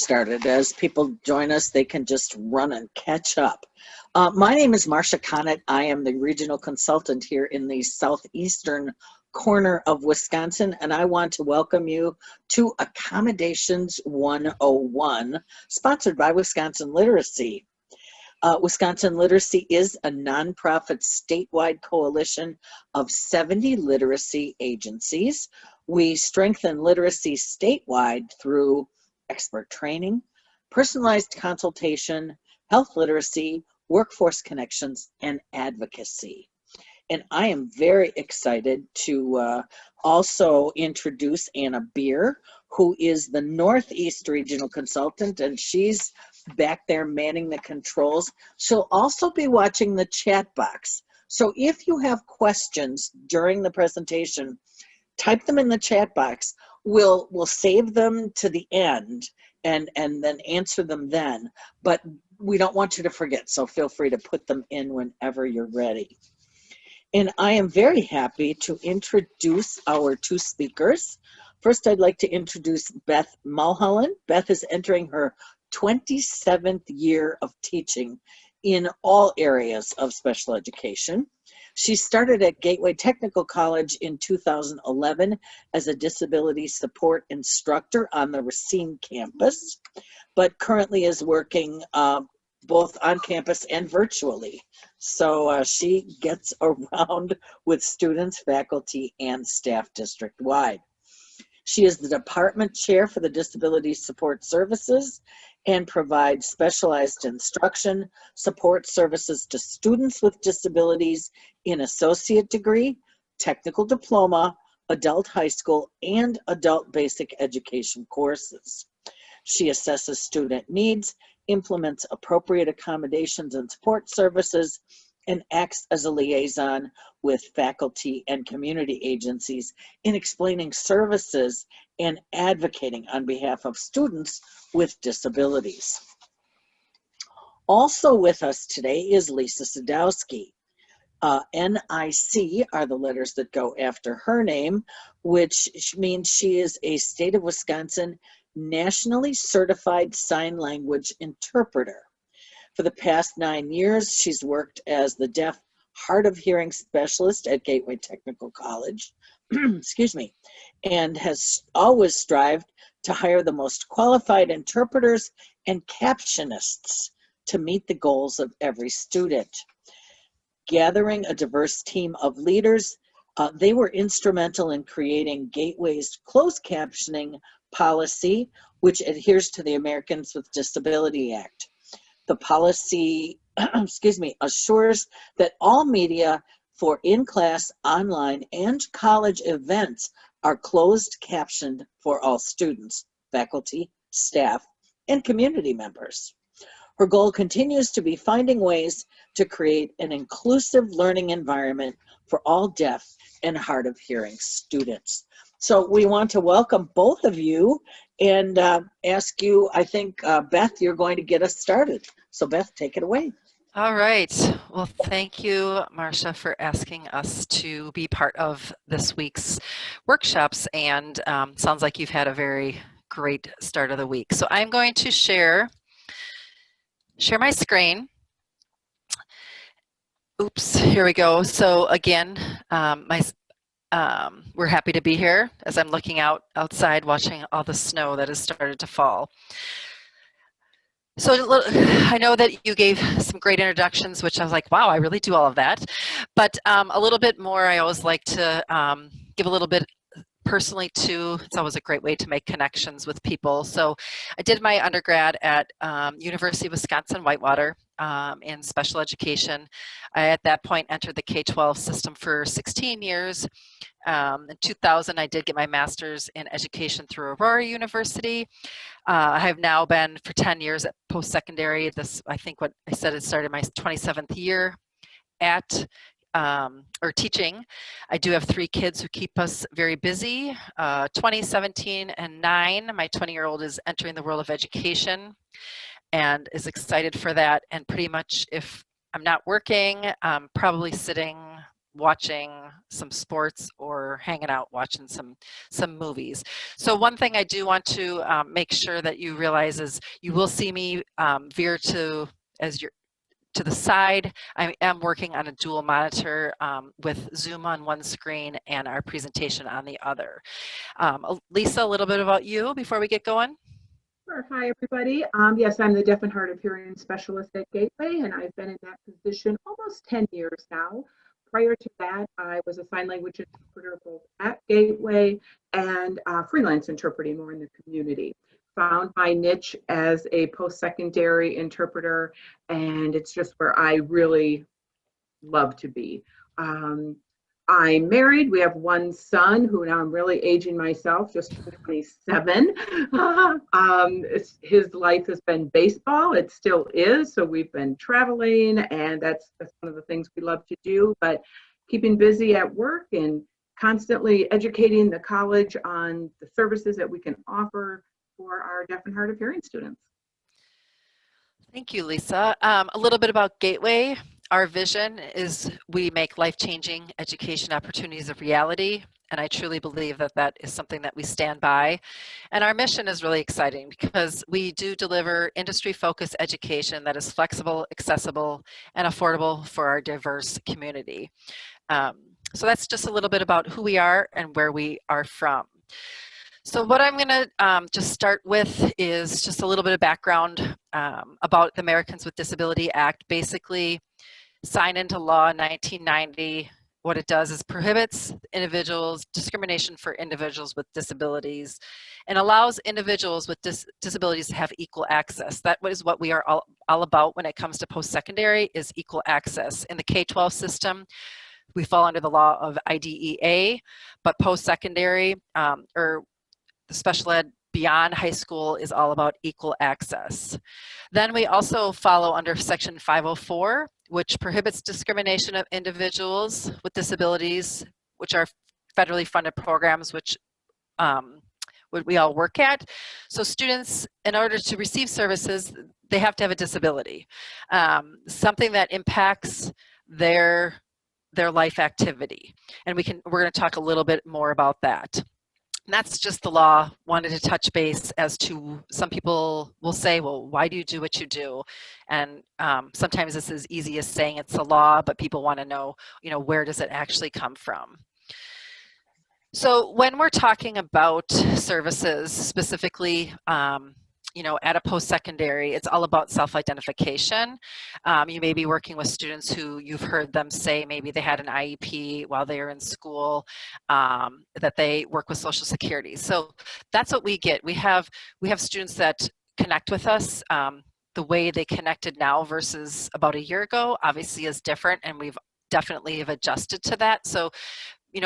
started. As people join us, they can just run and catch up. My name is Marcia Connett. I am the regional consultant here in the southeastern corner of Wisconsin, and I want to welcome you to Accommodations 101, sponsored by Wisconsin Literacy. Wisconsin Literacy is a nonprofit statewide coalition of 70 literacy agencies. We strengthen literacy statewide through expert training, personalized consultation, health literacy, workforce connections, and advocacy. And I am very excited to also introduce Anna Beer, who is the Northeast Regional Consultant, and she's back there manning the controls. She'll also be watching the chat box. So if you have questions during the presentation, type them in the chat box. We'll save them to the end and then answer them then. But we don't want you to forget, so feel free to put them in whenever you're ready. And I am very happy to introduce our two speakers. First, I'd like to introduce Beth Mulholland. Beth is entering her 27th year of teaching in all areas of special education. She started at Gateway Technical College in 2011 as a disability support instructor on the Racine campus, but currently is working both on campus and virtually. So she gets around with students, faculty, and staff district-wide. She is the department chair for the Disability Support Services and provides specialized instruction, support services to students with disabilities in associate degree, technical diploma, adult high school, and adult basic education courses. She assesses student needs, implements appropriate accommodations and support services, and acts as a liaison with faculty and community agencies in explaining services and advocating on behalf of students with disabilities. Also with us today is Lisa Sadowsky. NIC are the letters that go after her name, which means she is a state of Wisconsin nationally certified sign language interpreter. For the past 9 years, she's worked as the deaf hard of hearing specialist at Gateway Technical College, excuse me, and has always strived to hire the most qualified interpreters and captionists to meet the goals of every student. Gathering a diverse team of leaders, they were instrumental in creating Gateway's closed captioning policy, which adheres to the Americans with Disabilities Act. The policy, excuse me, assures that all media for in-class, online, and college events are closed captioned for all students, faculty, staff, and community members. Her goal continues to be finding ways to create an inclusive learning environment for all deaf and hard of hearing students. So we want to welcome both of you and ask you, I think, Beth, you're going to get us started. So Beth, take it away. All right. Well, thank you, Marcia, for asking us to be part of this week's workshops. And sounds like you've had a very great start of the week. So I'm going to share my screen. Oops, here we go. So again, we're happy to be here as I'm looking outside watching all the snow that has started to fall. So I know that you gave some great introductions, which I was like, wow, I really do all of that. But a little bit more, I always like to give a little bit personally too. It's always a great way to make connections with people. So I did my undergrad at University of Wisconsin-Whitewater in special education. I, at that point, entered the K-12 system for 16 years. In 2000, I did get my master's in education through Aurora University. I have now been for 10 years at post-secondary. This, I think what I said, it started my 27th year at or teaching. I do have 3 kids who keep us very busy, 20, 17, and 9. My 20-year-old is entering the world of education and is excited for that. And pretty much if I'm not working, I'm probably sitting watching some sports or hanging out watching some movies. So one thing I do want to make sure that you realize is you will see me veer to as your to the side. I am working on a dual monitor with Zoom on one screen and our presentation on the other. Lisa, a little bit about you before we get going. Sure. Hi, everybody. Yes, I'm the deaf and hard of hearing specialist at Gateway, and I've been in that position almost 10 years now. Prior to that, I was a sign language interpreter both at Gateway and freelance interpreting more in the community. Found my niche as a post-secondary interpreter, and it's just where I really love to be. I'm married. We have one son who now I'm really aging myself, just 27. His life has been baseball. It still is. So we've been traveling, and that's one of the things we love to do. But keeping busy at work and constantly educating the college on the services that we can offer for our deaf and hard of hearing students. Thank you, Lisa. A little bit about Gateway. Our vision is we make life-changing education opportunities a reality, and I truly believe that that is something that we stand by. And our mission is really exciting because we do deliver industry-focused education that is flexible, accessible, and affordable for our diverse community. So that's just a little bit about who we are and where we are from. So what I'm going to just start with is just a little bit of background about the Americans with Disabilities Act. Basically, signed into law in 1990. What it does is prohibits individuals, discrimination for individuals with disabilities, and allows individuals with disabilities to have equal access. That is what we are all about when it comes to post-secondary, is equal access. In the K-12 system, we fall under the law of IDEA, but post-secondary or the special ed beyond high school is all about equal access. Then we also follow under Section 504, which prohibits discrimination of individuals with disabilities, which are federally funded programs, which we all work at. So students, in order to receive services, they have to have a disability, something that impacts their life activity. And we're going to talk a little bit more about that. And that's just the law. Wanted to touch base as to, some people will say, well, why do you do what you do? And sometimes it's as easy as saying it's a law, but people want to know, where does it actually come from? So when we're talking about services, specifically, at a post-secondary, it's all about self-identification. You may be working with students who you've heard them say maybe they had an IEP while they were in school, that they work with Social Security. So that's what we get. We have students that connect with us. The way they connected now versus about a year ago obviously is different, and we've definitely have adjusted to that. So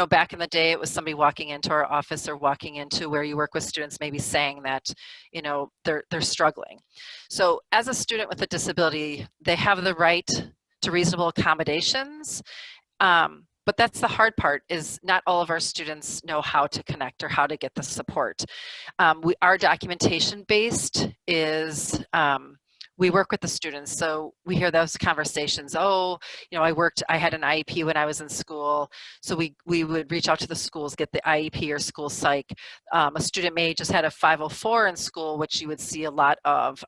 back in the day, it was somebody walking into our office or walking into where you work with students, maybe saying that, they're struggling. So as a student with a disability, they have the right to reasonable accommodations. But that's the hard part, is not all of our students know how to connect or how to get the support. Our documentation based is, we work with the students, so we hear those conversations. Oh, I had an IEP when I was in school, so we would reach out to the schools, get the IEP or school psych. A student may just had a 504 in school, which you would see a lot of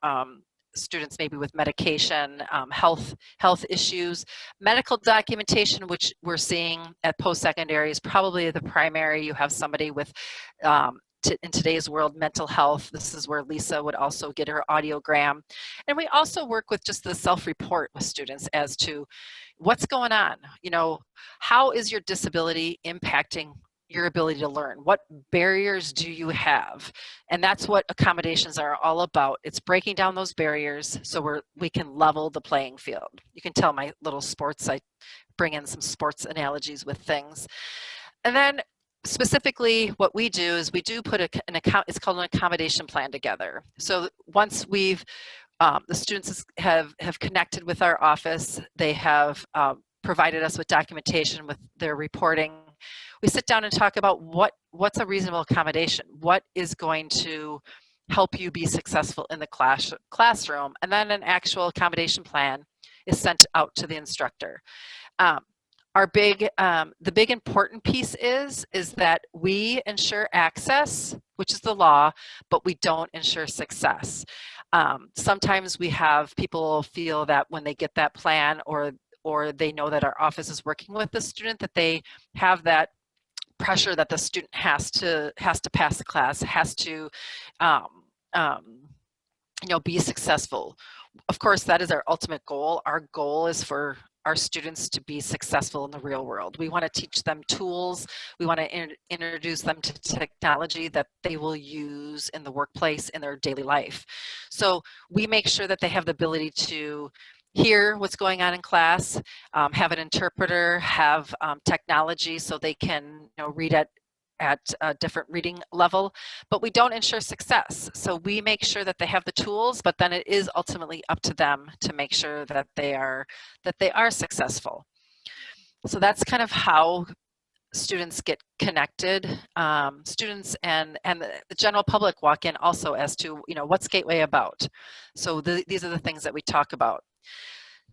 students maybe with medication, health issues. Medical documentation, which we're seeing at post-secondary, is probably the primary. You have somebody with in today's world, mental health. This is where Lisa would also get her audiogram. And we also work with just the self-report with students as to what's going on. How is your disability impacting your ability to learn? What barriers do you have? And that's what accommodations are all about. It's breaking down those barriers so we can level the playing field. You can tell my little sports, I bring in some sports analogies with things. And then specifically, what we do is we do put it's called an accommodation plan together. So once we've, the students have connected with our office, they have provided us with documentation with their reporting. We sit down and talk about what's a reasonable accommodation, what is going to help you be successful in the classroom, and then an actual accommodation plan is sent out to the instructor. the big important piece is that we ensure access, which is the law, but we don't ensure success. Sometimes we have people feel that when they get that plan, or they know that our office is working with the student, that they have that pressure that the student has to pass the class, has to be successful. Of course, that is our ultimate goal. Our goal is for our students to be successful in the real world. We want to teach them tools. We want to introduce them to technology that they will use in the workplace, in their daily life. So we make sure that they have the ability to hear what's going on in class, have an interpreter, have technology so they can read at a different reading level, but we don't ensure success. So we make sure that they have the tools, but then it is ultimately up to them to make sure that they are successful. So that's kind of how students get connected. Students and the general public walk in also as to what's Gateway about. So these are the things that we talk about.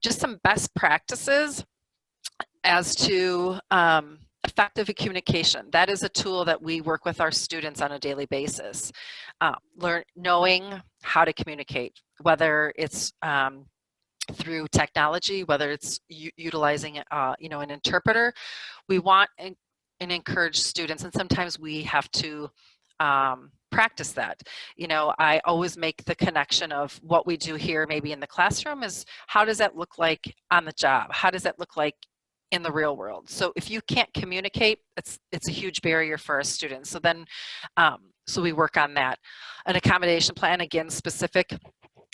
Just some best practices as to effective communication. That is a tool that we work with our students on a daily basis. Knowing how to communicate, whether it's through technology, whether it's utilizing an interpreter. We want and encourage students, and sometimes we have to practice that. I always make the connection of what we do here maybe in the classroom is how does that look like on the job? How does that look like in the real world? So if you can't communicate, it's a huge barrier for our students. So then, so we work on that. An accommodation plan, again, specific,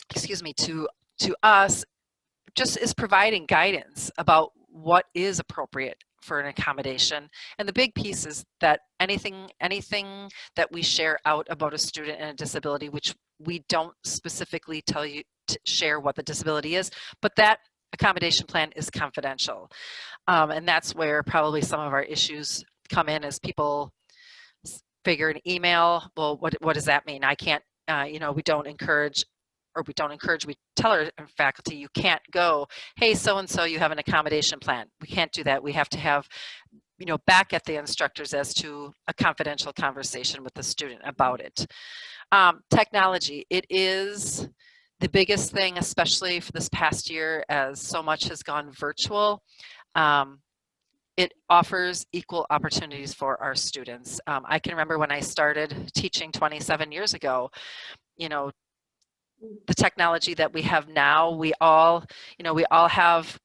to us, just is providing guidance about what is appropriate for an accommodation. And the big piece is that anything that we share out about a student and a disability, which we don't specifically tell you to share what the disability is, but that accommodation plan is confidential. And that's where probably some of our issues come in, as people figure an email, well, what does that mean? I can't, we don't encourage, we tell our faculty, you can't go, hey, so-and-so, you have an accommodation plan. We can't do that. We have to have, back at the instructors as to a confidential conversation with the student about it. Technology, it is the biggest thing, especially for this past year, as so much has gone virtual. It offers equal opportunities for our students. I can remember when I started teaching 27 years ago, the technology that we have now, we all have,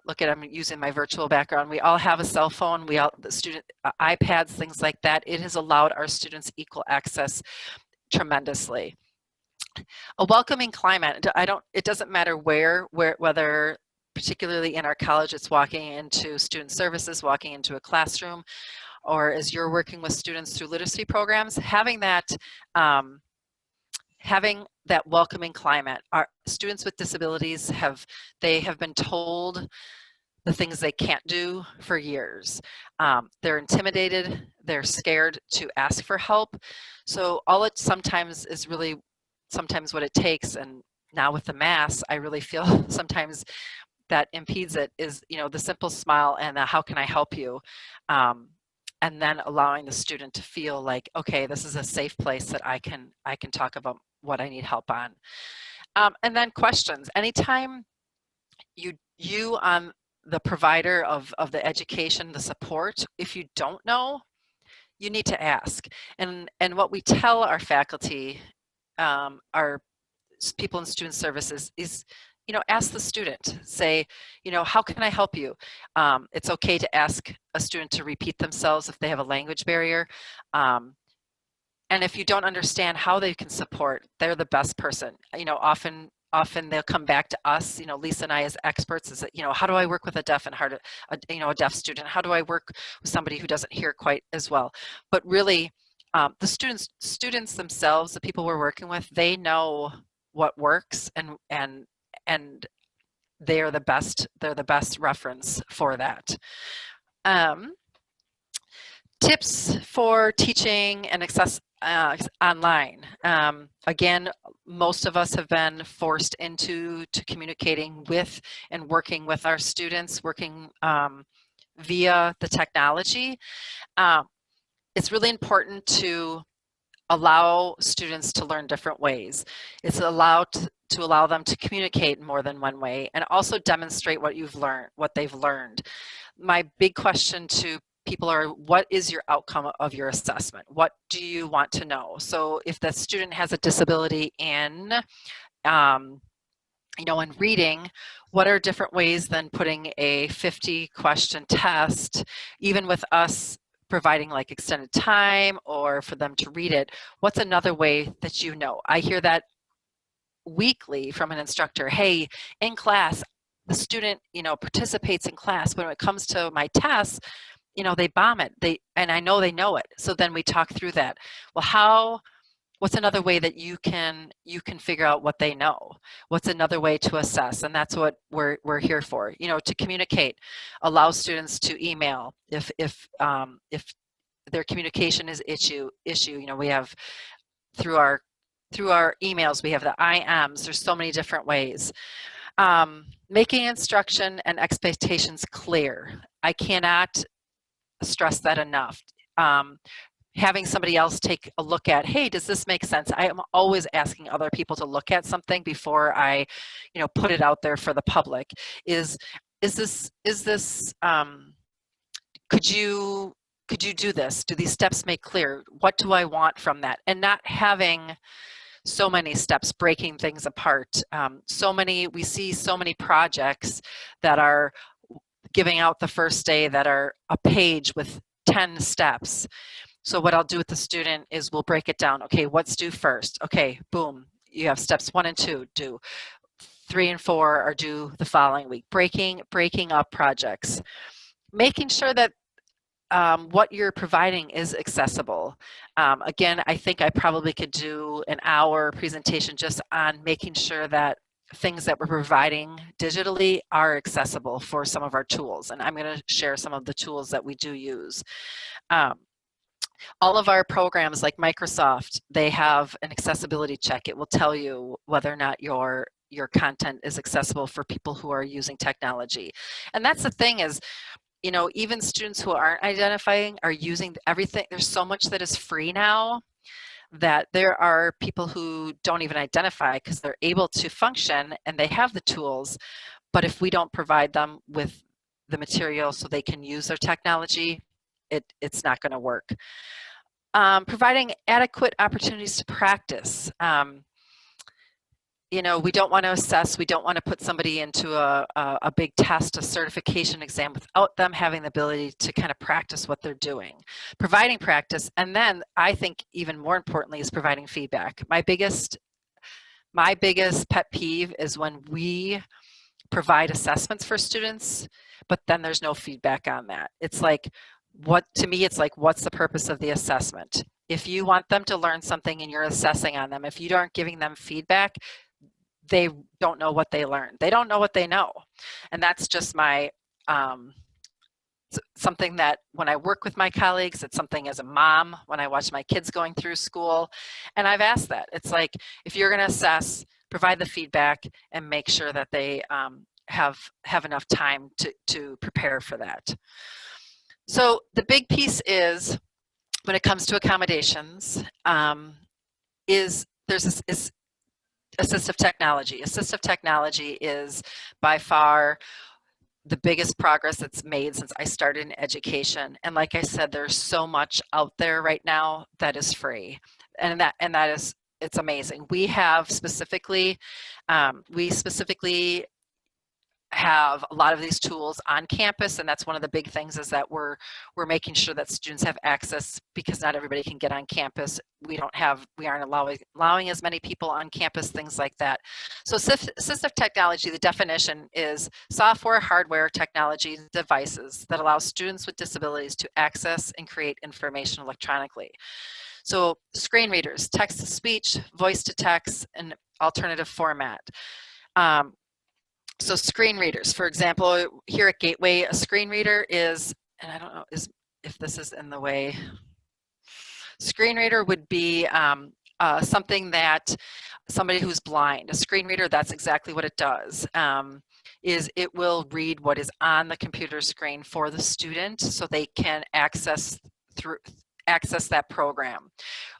look at, I'm using my virtual background, we all have a cell phone, the student, iPads, things like that. It has allowed our students equal access tremendously. A welcoming climate, it doesn't matter whether particularly in our college, it's walking into student services, walking into a classroom, or as you're working with students through literacy programs, having that welcoming climate. Our students with disabilities have been told the things they can't do for years. They're intimidated, they're scared to ask for help. So all it sometimes is really, sometimes what it takes, and now with the mask, I really feel sometimes that impedes it, is, the simple smile and the how can I help you? And then allowing the student to feel like, okay, this is a safe place that I can talk about what I need help on. And then questions. Anytime you the provider of the education, the support, if you don't know, you need to ask. And what we tell our faculty, our people in student services, is, ask the student. Say, how can I help you? It's okay to ask a student to repeat themselves if they have a language barrier. And if you don't understand how they can support, they're the best person. Often they'll come back to us, Lisa and I as experts, is that, how do I work with a deaf and a deaf student? How do I work with somebody who doesn't hear quite as well? But really, the students themselves, the people we're working with, they know what works, and they're the best reference for that. Tips for teaching and access online. Again, most of us have been forced into communicating with and working with our students, working via the technology, it's really important to allow students to learn different ways. It's allowed to allow them to communicate in more than one way, and also demonstrate what you've learned, what they've learned. My big question to people are, what is your outcome of your assessment? What do you want to know? So if the student has a disability in, you know, in reading, what are different ways than putting a 50-question test, even with us providing like extended time or for them to read it? What's another way that you know? I hear that weekly from an instructor. Hey, in class, the student, you know, participates in class, but when it comes to my tests, you know, they bomb it. And I know they know it. So then we talk through that. Well, what's another way that you can figure out what they know? What's another way to assess? And that's what we're here for, you know, to communicate, allow students to email if their communication is issue, you know, we have through our emails, we have the IMs. There's so many different ways. Making instruction and expectations clear. I cannot stress that enough. Having somebody else take a look at, hey, does this make sense? I am always asking other people to look at something before I, you know, put it out there for the public. Is this could you do this? Do these steps make clear? What do I want from that? And not having so many steps, breaking things apart. We see so many projects that are giving out the first day that are a page with 10 steps. So what I'll do with the student is we'll break it down. Okay, what's due first? Okay, boom, you have steps 1 and 2 due. 3 and 4 are due the following week. Breaking up projects. Making sure that what you're providing is accessible. Again, I think I probably could do an hour presentation just on making sure that things that we're providing digitally are accessible for some of our tools. And I'm going to share some of the tools that we do use. All of our programs like Microsoft, they have an accessibility check. It will tell you whether or not your content is accessible for people who are using technology. And that's the thing is, you know, even students who aren't identifying are using everything. There's so much that is free now that there are people who don't even identify because they're able to function and they have the tools. But if we don't provide them with the material so they can use their technology, it's not going to work. Providing adequate opportunities to practice. You know, we don't want to assess, we don't want to put somebody into a big test, a certification exam without them having the ability to kind of practice what they're doing. Providing practice, and then I think even more importantly is providing feedback. My biggest pet peeve is when we provide assessments for students, but then there's no feedback on that. It's like, to me, it's like, what's the purpose of the assessment? If you want them to learn something and you're assessing on them, if you aren't giving them feedback, they don't know what they learned. They don't know what they know. And that's just my, something that when I work with my colleagues, it's something as a mom, when I watch my kids going through school, and I've asked that. It's like, if you're gonna assess, provide the feedback and make sure that they have enough time to prepare for that. So the big piece is, when it comes to accommodations, is assistive technology. Assistive technology is by far the biggest progress that's made since I started in education. And like I said, there's so much out there right now that is free. And that is, it's amazing. We have specifically, have a lot of these tools on campus, and that's one of the big things is that we're making sure that students have access, because not everybody can get on campus. We aren't allowing as many people on campus, things like that. So assistive technology, the definition is software, hardware, technology, devices that allow students with disabilities to access and create information electronically. So screen readers, text to speech, voice to text, and alternative format. So screen readers, for example, here at Gateway, a screen reader is, and I don't know if this is in the way, screen reader would be something that somebody who's blind, a screen reader, that's exactly what it does. is it will read what is on the computer screen for the student so they can access that program.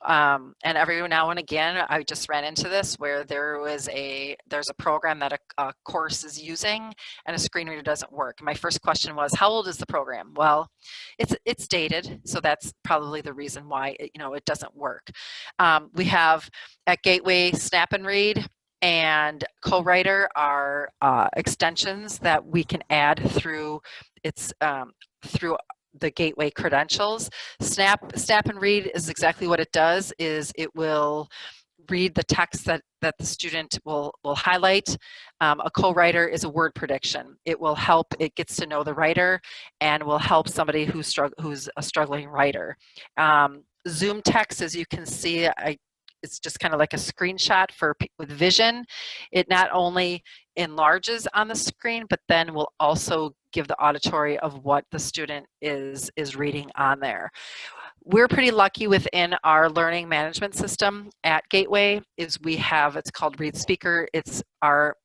And every now and again, I just ran into this where there's a program that a course is using and a screen reader doesn't work. My first question was, how old is the program? Well, it's dated, so that's probably the reason why it doesn't work. We have at Gateway Snap and Read and Co-Writer are extensions that we can add through through the Gateway credentials. Snap and Read is exactly what it does, is it will read the text that the student will highlight. A co-writer is a word prediction. It will help, it gets to know the writer and will help somebody who's a struggling writer. Zoom text, as you can see, it's just kind of like a screenshot with vision. It not only enlarges on the screen, but then will also give the auditory of what the student is reading on there. We're pretty lucky within our learning management system at Gateway is we have, it's called Read Speaker. It's where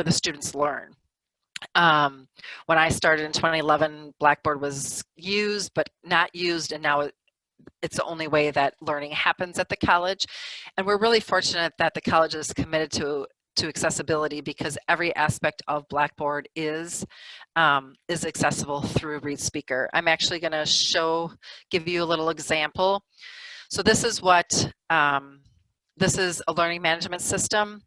the students learn. When I started in 2011, Blackboard was used, but not used, and now it's the only way that learning happens at the college. And we're really fortunate that the college is committed to accessibility, because every aspect of Blackboard is accessible through Read Speaker. I'm actually going to give you a little example. So this is what this is a learning management system.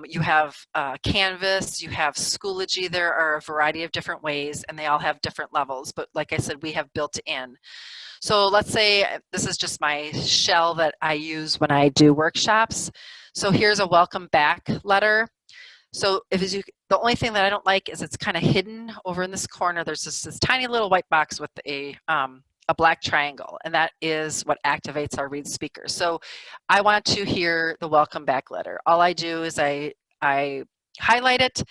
You have Canvas, you have Schoology. There are a variety of different ways, and they all have different levels. But like I said, we have built in. So let's say this is just my shell that I use when I do workshops. So here's a welcome back letter. So the only thing that I don't like is it's kind of hidden over in this corner. There's this tiny little white box with a black triangle, and that is what activates our Read Speaker. So I want to hear the welcome back letter. All I do is I highlight it,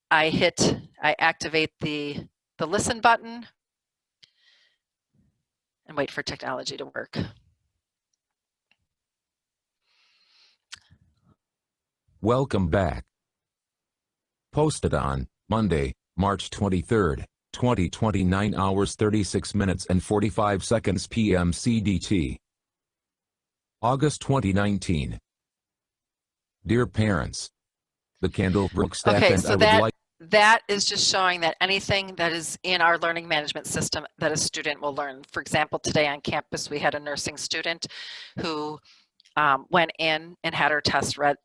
I activate the listen button, and wait for technology to work. Welcome back. Posted on Monday, March 23rd, 2020, 9 hours 36 minutes and 45 seconds p.m. CDT. August 2019. Dear parents, the Candlebrook staff okay, and so I would like... That is just showing that anything that is in our learning management system that a student will learn. For example, today on campus, we had a nursing student who went in and had her test read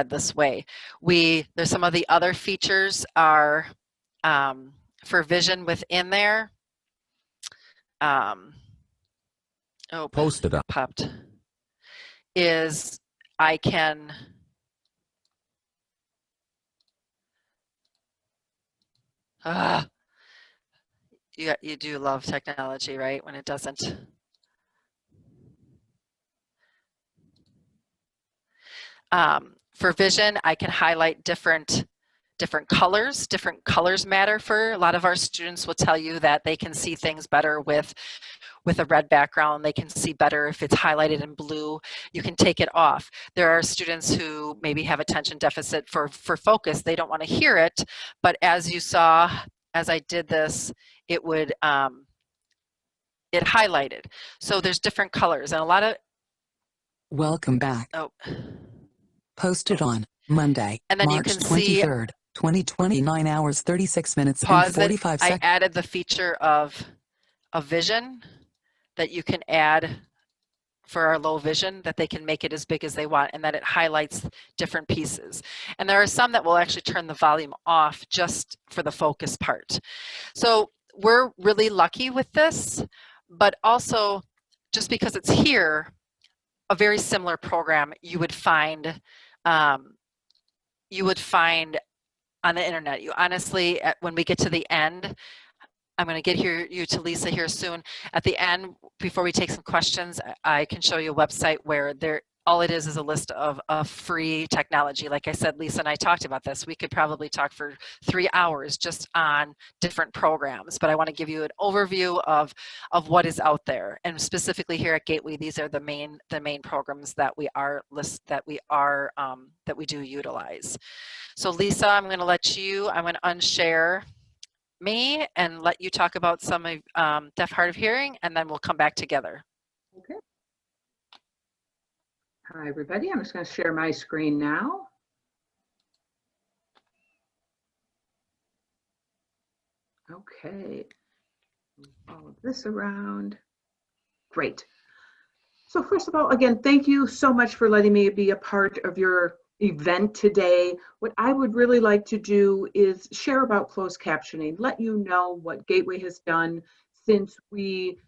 this way. There's some of the other features are for vision within there. Posted on. Popped. Is I can you do love technology, right? When it doesn't. For vision, I can highlight different colors. Different colors matter for a lot of our students. Will tell you that they can see things better with a red background. They can see better if it's highlighted in blue. You can take it off. There are students who maybe have attention deficit for focus. They don't want to hear it, but as you saw, as I did this, it would it highlighted. So there's different colors and a lot of. Welcome back. Posted on Monday, and then March you can 23rd, 2020, 9 hours 36 minutes and 45 seconds. I added the feature of vision that you can add for our low vision, that they can make it as big as they want, and that it highlights different pieces. And there are some that will actually turn the volume off just for the focus part. So we're really lucky with this, but also just because it's here, a very similar program you would find on the internet. You honestly, when we get to the end, I'm going to get you to Lisa here soon. At the end, before we take some questions, I can show you a website where all it is a list of free technology. Like I said, Lisa and I talked about this. We could probably talk for 3 hours just on different programs, but I want to give you an overview of what is out there. And specifically here at Gateway, these are the main programs that we do utilize. So Lisa, I'm going to unshare me and let you talk about some of deaf, hard of hearing, and then we'll come back together. Okay. Hi, everybody. I'm just going to share my screen now. Okay. Move all of this around. Great. So first of all, again, thank you so much for letting me be a part of your event today. What I would really like to do is share about closed captioning, let you know what Gateway has done since we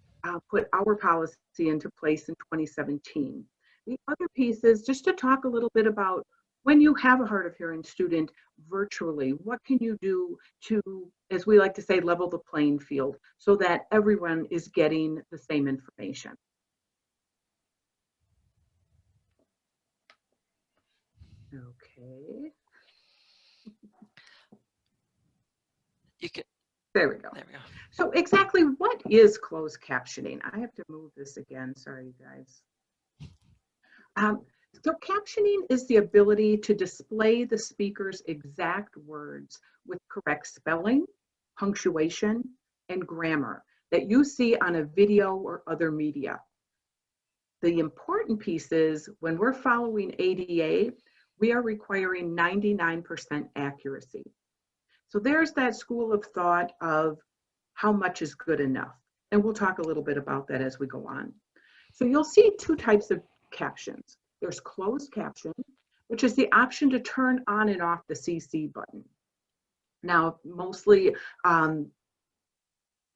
put our policy into place in 2017. The other piece is just to talk a little bit about when you have a hard of hearing student virtually, what can you do to, as we like to say, level the playing field so that everyone is getting the same information. Okay. There we go. There we go. So exactly what is closed captioning? I have to move this again. Sorry, you guys. So captioning is the ability to display the speaker's exact words with correct spelling, punctuation, and grammar that you see on a video or other media. The important piece is when we're following ADA, we are requiring 99% accuracy. So there's that school of thought of how much is good enough. And we'll talk a little bit about that as we go on. So you'll see two types of captions. There's closed caption, which is the option to turn on and off the CC button. Now, mostly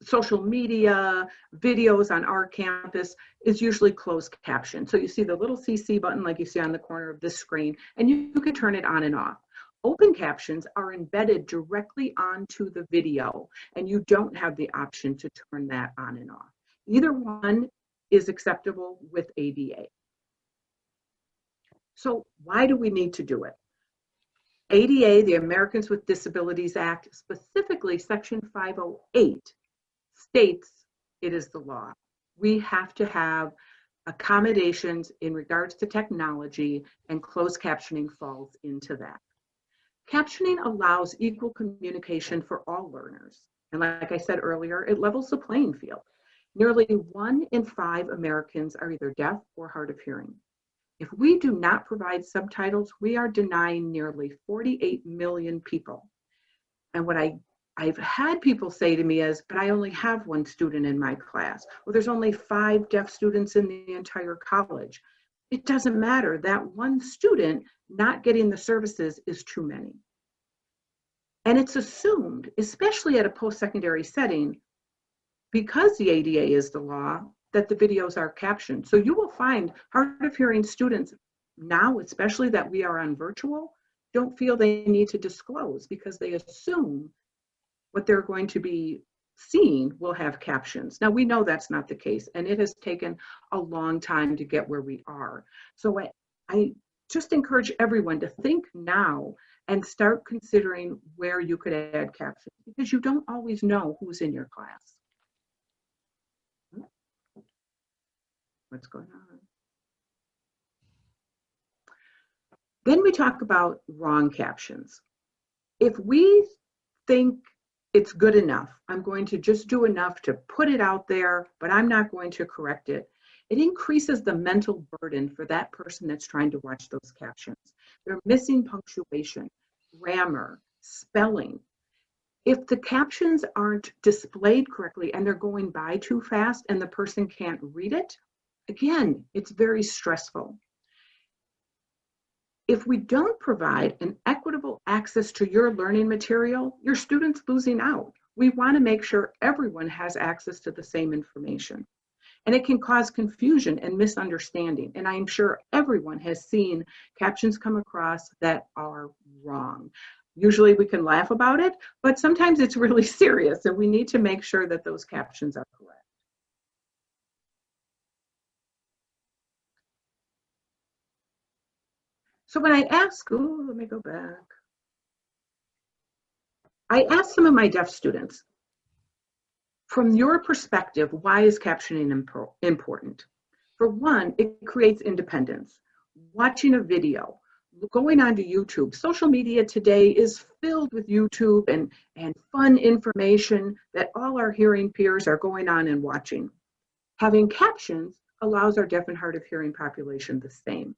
social media, videos on our campus is usually closed caption. So you see the little CC button like you see on the corner of this screen, and you can turn it on and off. Open captions are embedded directly onto the video, and you don't have the option to turn that on and off. Either one is acceptable with ADA. So why do we need to do it? ADA, the Americans with Disabilities Act, specifically Section 508, states it is the law. We have to have accommodations in regards to technology, and closed captioning falls into that. Captioning allows equal communication for all learners. And like I said earlier, it levels the playing field. Nearly 1 in 5 Americans are either deaf or hard of hearing. If we do not provide subtitles, we are denying nearly 48 million people. And what I've had people say to me is, but I only have 1 student in my class. Well, there's only 5 deaf students in the entire college. It doesn't matter. That 1 student not getting the services is too many. And it's assumed, especially at a post-secondary setting, because the ADA is the law, that the videos are captioned. So you will find hard of hearing students now, especially that we are on virtual, don't feel they need to disclose because they assume what they're going to be seeing will have captions. Now we know that's not the case, and it has taken a long time to get where we are. So I just encourage everyone to think now and start considering where you could add captions, because you don't always know who's in your class. What's going on? Then we talk about wrong captions. If we think it's good enough, I'm going to just do enough to put it out there, but I'm not going to correct it, it increases the mental burden for that person that's trying to watch those captions. They're missing punctuation, grammar, spelling. If the captions aren't displayed correctly and they're going by too fast and the person can't read it, again, it's very stressful. If we don't provide an equitable access to your learning material, your student's losing out. We want to make sure everyone has access to the same information. And it can cause confusion and misunderstanding. And I'm sure everyone has seen captions come across that are wrong. Usually we can laugh about it, but sometimes it's really serious, and we need to make sure that those captions are correct. So when I ask, ooh, let me go back. I asked some of my deaf students, from your perspective, why is captioning important? For one, it creates independence. Watching a video, going onto YouTube. Social media today is filled with YouTube and fun information that all our hearing peers are going on and watching. Having captions allows our deaf and hard of hearing population the same.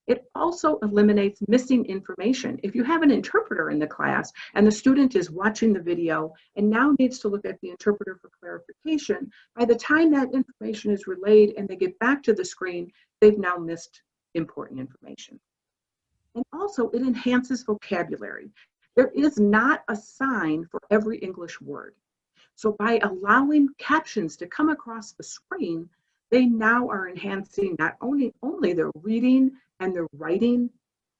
It also eliminates missing information. If you have an interpreter in the class and the student is watching the video and now needs to look at the interpreter for clarification, by the time that information is relayed and they get back to the screen, they've now missed important information. And also, it enhances vocabulary. There is not a sign for every English word. So by allowing captions to come across the screen, they now are enhancing not only their reading and their writing,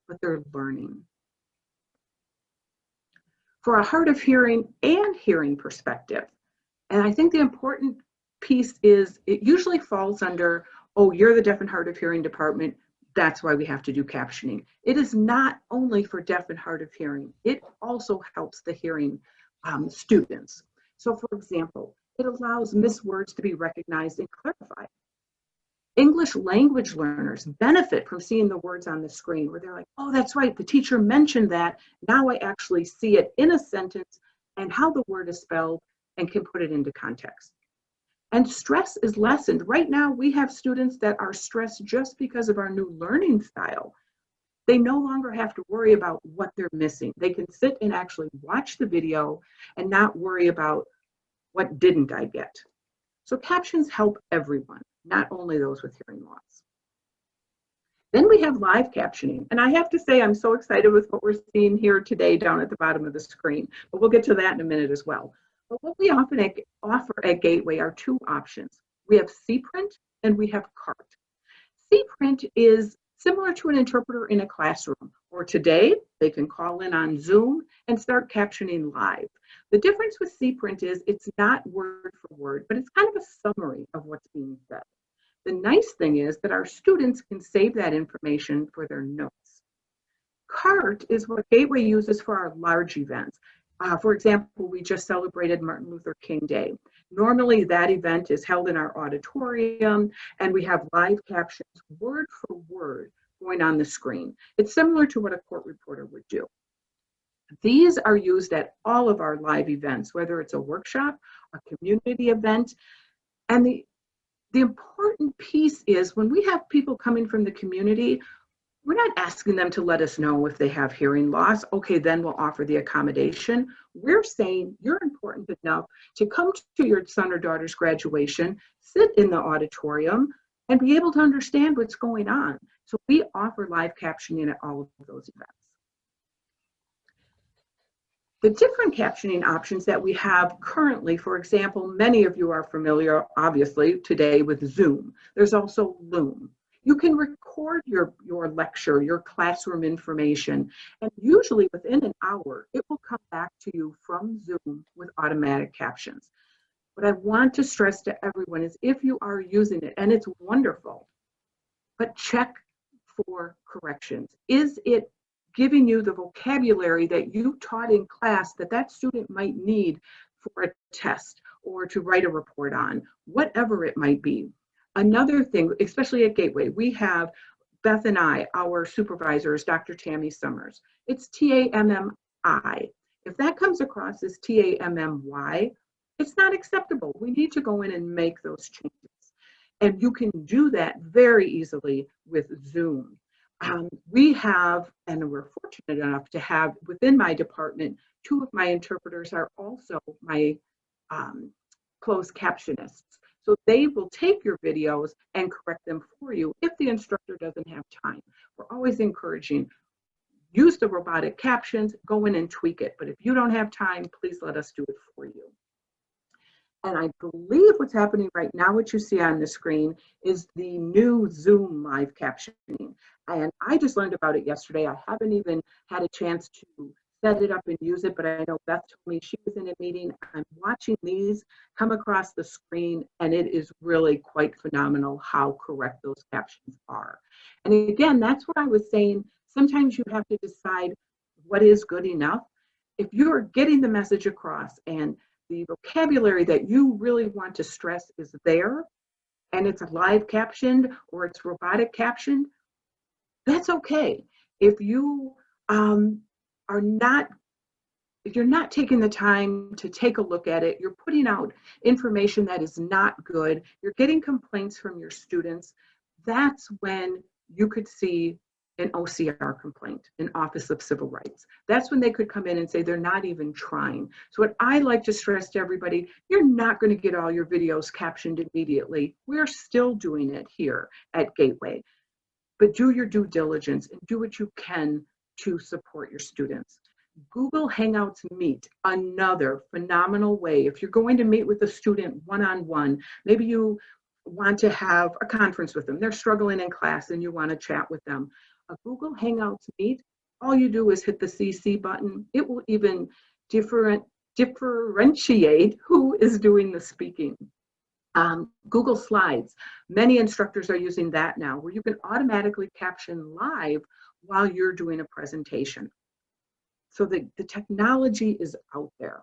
but their learning. For a hard of hearing and hearing perspective, and I think the important piece is it usually falls under, oh, you're the deaf and hard of hearing department, that's why we have to do captioning. It is not only for deaf and hard of hearing, it also helps the hearing students. So for example, it allows missed words to be recognized and clarified. English language learners benefit from seeing the words on the screen where they're like, oh, that's right, the teacher mentioned that. Now I actually see it in a sentence and how the word is spelled and can put it into context. And stress is lessened. Right now, we have students that are stressed just because of our new learning style. They no longer have to worry about what they're missing. They can sit and actually watch the video and not worry about what didn't I get. So captions help everyone, not only those with hearing loss. Then we have live captioning. And I have to say, I'm so excited with what we're seeing here today down at the bottom of the screen, but we'll get to that in a minute as well. But what we often offer at Gateway are two options. We have C-Print and we have CART. C-Print is similar to an interpreter in a classroom, or today they can call in on Zoom and start captioning live. The difference with C-Print is it's not word for word, but it's kind of a summary of what's being said. The nice thing is that our students can save that information for their notes. CART is what Gateway uses for our large events. For example, we just celebrated Martin Luther King Day. Normally that event is held in our auditorium and we have live captions word for word going on the screen. It's similar to what a court reporter would do. These are used at all of our live events, whether it's a workshop, a community event. And the important piece is when we have people coming from the community, we're not asking them to let us know if they have hearing loss. Okay, then we'll offer the accommodation. We're saying you're important enough to come to your son or daughter's graduation, sit in the auditorium, and be able to understand what's going on. So we offer live captioning at all of those events. The different captioning options that we have currently, for example, many of you are familiar, obviously, today with Zoom. There's also Loom. You can record your lecture, your classroom information, and usually within an hour, it will come back to you from Zoom with automatic captions. What I want to stress to everyone is if you are using it, and it's wonderful, but check for corrections. Is it giving you the vocabulary that you taught in class that that student might need for a test or to write a report on, whatever it might be? Another thing, especially at Gateway, we have Beth and I, our supervisors, Dr. Tammy Summers. It's T-A-M-M-I. If that comes across as T-A-M-M-Y, it's not acceptable. We need to go in and make those changes. And you can do that very easily with Zoom. We have, and we're fortunate enough to have within my department, two of my interpreters are also my closed captionists. So they will take your videos and correct them for you if the instructor doesn't have time. We're always encouraging, use the robotic captions, go in and tweak it. But if you don't have time, please let us do it for you. And I believe what's happening right now, what you see on the screen, is the new Zoom live captioning. And I just learned about it yesterday. I haven't even had a chance to set it up and use it, but I know Beth told me she was in a meeting. I'm watching these come across the screen, and it is really quite phenomenal how correct those captions are. And again, that's what I was saying. sometimes you have to decide what is good enough. If you're getting the message across and the vocabulary that you really want to stress is there, and it's live captioned or it's robotic captioned, that's okay. If you are not, if you're not taking the time to take a look at it, you're putting out information that is not good, you're getting complaints from your students, that's when you could see an OCR complaint, an Office of Civil Rights. That's when they could come in and say they're not even trying. So what I like to stress to everybody, you're not going to get all your videos captioned immediately. We're still doing it here at Gateway. But do your due diligence and do what you can to support your students. Google Hangouts Meet, another phenomenal way. If you're going to meet with a student one-on-one, maybe you want to have a conference with them, they're struggling in class and you want to chat with them. A Google Hangouts Meet, all you do is hit the CC button. It will even differentiate who is doing the speaking. Google Slides, many instructors are using that now, where you can automatically caption live while you're doing a presentation. So the technology is out there.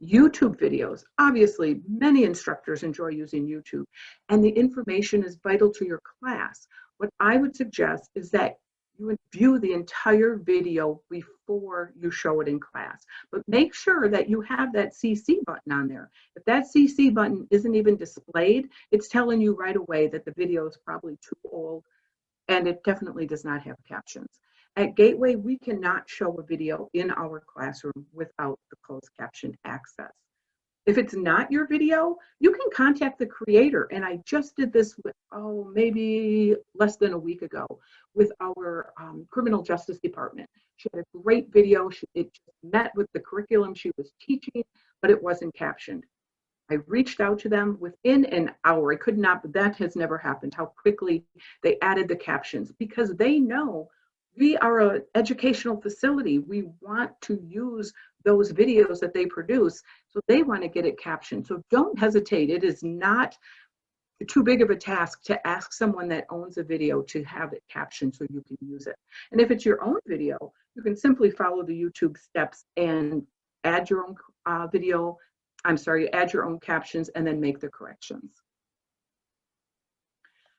YouTube videos, obviously many instructors enjoy using YouTube, and the information is vital to your class. What I would suggest is that you would view the entire video before you show it in class, but make sure that you have that CC button on there. If that CC button isn't even displayed, it's telling you right away that the video is probably too old and it definitely does not have captions. At Gateway, we cannot show a video in our classroom without the closed caption access. If it's not your video, you can contact the creator. And I just did this with, maybe less than a week ago with our criminal justice department. She had a great video. It just met with the curriculum she was teaching, but it wasn't captioned. I reached out to them within an hour. I could not, but that has never happened, how quickly they added the captions, because they know we are an educational facility. We want to use those videos that they produce, so they want to get it captioned. So don't hesitate. It is not too big of a task to ask someone that owns a video to have it captioned so you can use it. And if it's your own video, you can simply follow the YouTube steps and add your own add your own captions and then make the corrections.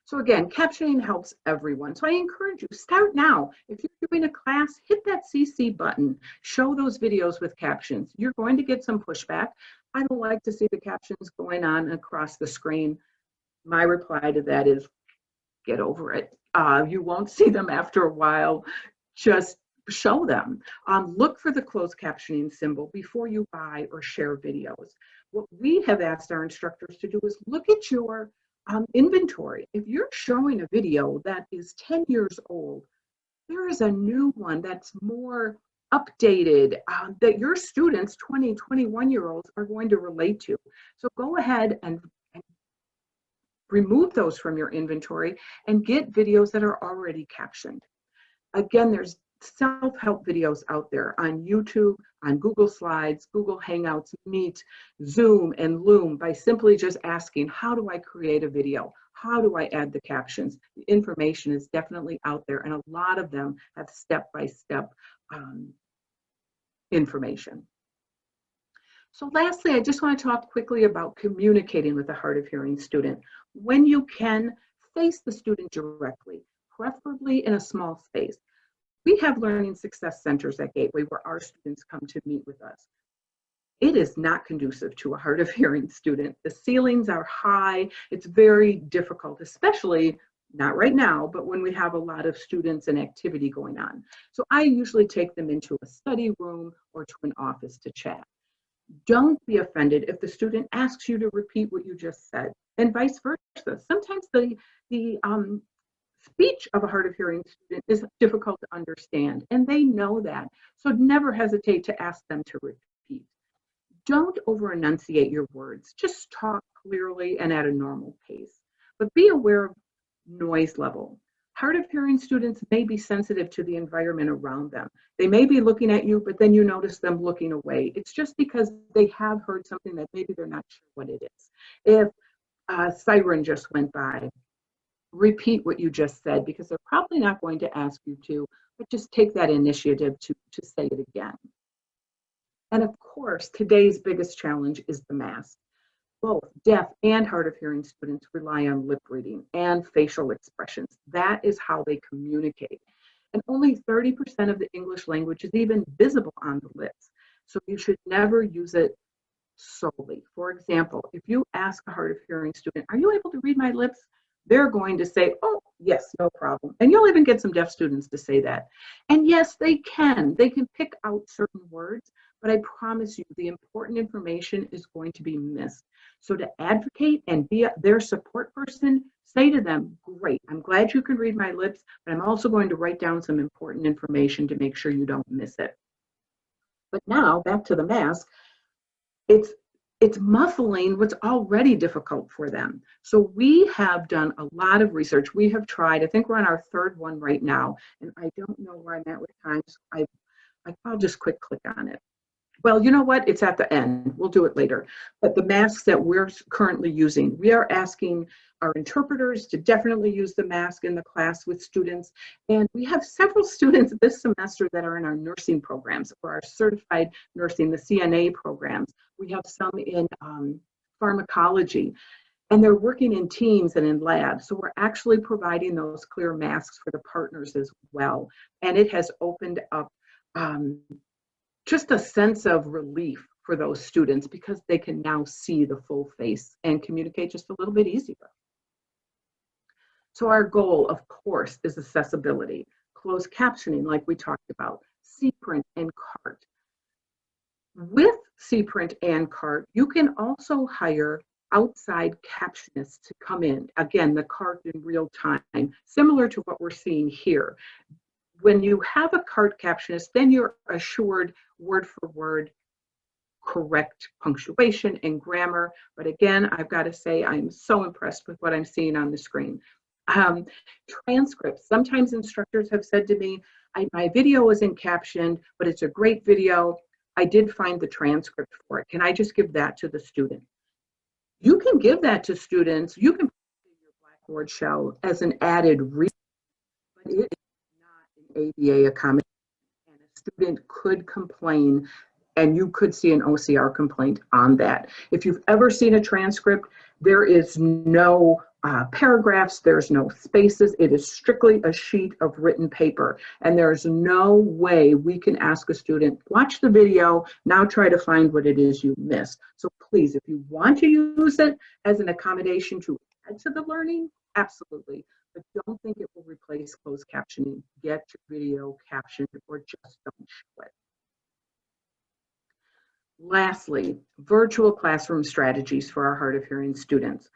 So again, captioning helps everyone. So I encourage you, start now. If you're doing a class, hit that CC button, show those videos with captions. You're going to get some pushback. I don't like to see the captions going on across the screen. My reply to that is, get over it. You won't see them after a while. Just show them. Look for the closed captioning symbol before you buy or share videos. What we have asked our instructors to do is look at your inventory. If you're showing a video that is 10 years old, there is a new one that's more updated that your students, 20, 21-year-olds, are going to relate to. So go ahead and remove those from your inventory and get videos that are already captioned. Again, there's self-help videos out there on YouTube, on Google Slides, Google Hangouts, Meet, Zoom, and Loom by simply just asking, how do I create a video? How do I add the captions? The information is definitely out there, and a lot of them have step-by-step information. So lastly, I just want to talk quickly about communicating with a hard of hearing student. When you can, face the student directly, preferably in a small space. We have learning success centers at Gateway where our students come to meet with us. It is not conducive to a hard of hearing student. The ceilings are high. It's very difficult, especially not right now, but when we have a lot of students and activity going on. So I usually take them into a study room or to an office to chat. Don't be offended if the student asks you to repeat what you just said, and vice versa. Sometimes the speech of a hard of hearing student is difficult to understand, and they know that. So never hesitate to ask them to repeat. Don't over enunciate your words. Just talk clearly and at a normal pace. But be aware of noise level. Hard of hearing students may be sensitive to the environment around them. They may be looking at you, but then you notice them looking away. It's just because they have heard something that maybe they're not sure what it is. If a siren just went by, repeat what you just said, because they're probably not going to ask you to, but just take that initiative to say it again. And of course, today's biggest challenge is the mask. Both deaf and hard of hearing students rely on lip reading and facial expressions. That is how they communicate. And only 30% of the English language is even visible on the lips. So you should never use it solely. For example, if you ask a hard of hearing student, are you able to read my lips? They're going to say, oh, yes, no problem. And you'll even get some deaf students to say that. And yes, they can. They can pick out certain words, but I promise you the important information is going to be missed. So to advocate and be their support person, say to them, great, I'm glad you can read my lips, but I'm also going to write down some important information to make sure you don't miss it. But now back to the mask, it's muffling what's already difficult for them. So we have done a lot of research. We have tried, I think we're on our third one right now, and I don't know where I'm at with time, so I'll just quick click on it. Well, you know what? It's at the end. We'll do it later. But the masks that we're currently using, we are asking our interpreters to definitely use the mask in the class with students. And we have several students this semester that are in our nursing programs or our certified nursing, the CNA programs. We have some in pharmacology. And they're working in teams and in labs. So we're actually providing those clear masks for the partners as well. And it has opened up just a sense of relief for those students because they can now see the full face and communicate just a little bit easier. So our goal, of course, is accessibility, closed captioning like we talked about, C-print and CART. With C-print and CART, you can also hire outside captionists to come in. Again, the CART in real time, similar to what we're seeing here. When you have a CART captionist, then you're assured word for word correct punctuation and grammar. But again, I've got to say, I'm so impressed with what I'm seeing on the screen. Transcripts. Sometimes instructors have said to me, my video isn't captioned, but it's a great video. I did find the transcript for it. Can I just give that to the student? You can give that to students. You can put it in your Blackboard shell as an added read, but it is not an ABA accommodation. And a student could complain, and you could see an OCR complaint on that. If you've ever seen a transcript, there is no paragraphs, there's no spaces. It is strictly a sheet of written paper. And there's no way we can ask a student, watch the video, now try to find what it is you missed. So please, if you want to use it as an accommodation to add to the learning, absolutely. But don't think it will replace closed captioning. Get your video captioned or just don't show it. Lastly, virtual classroom strategies for our hard of hearing students.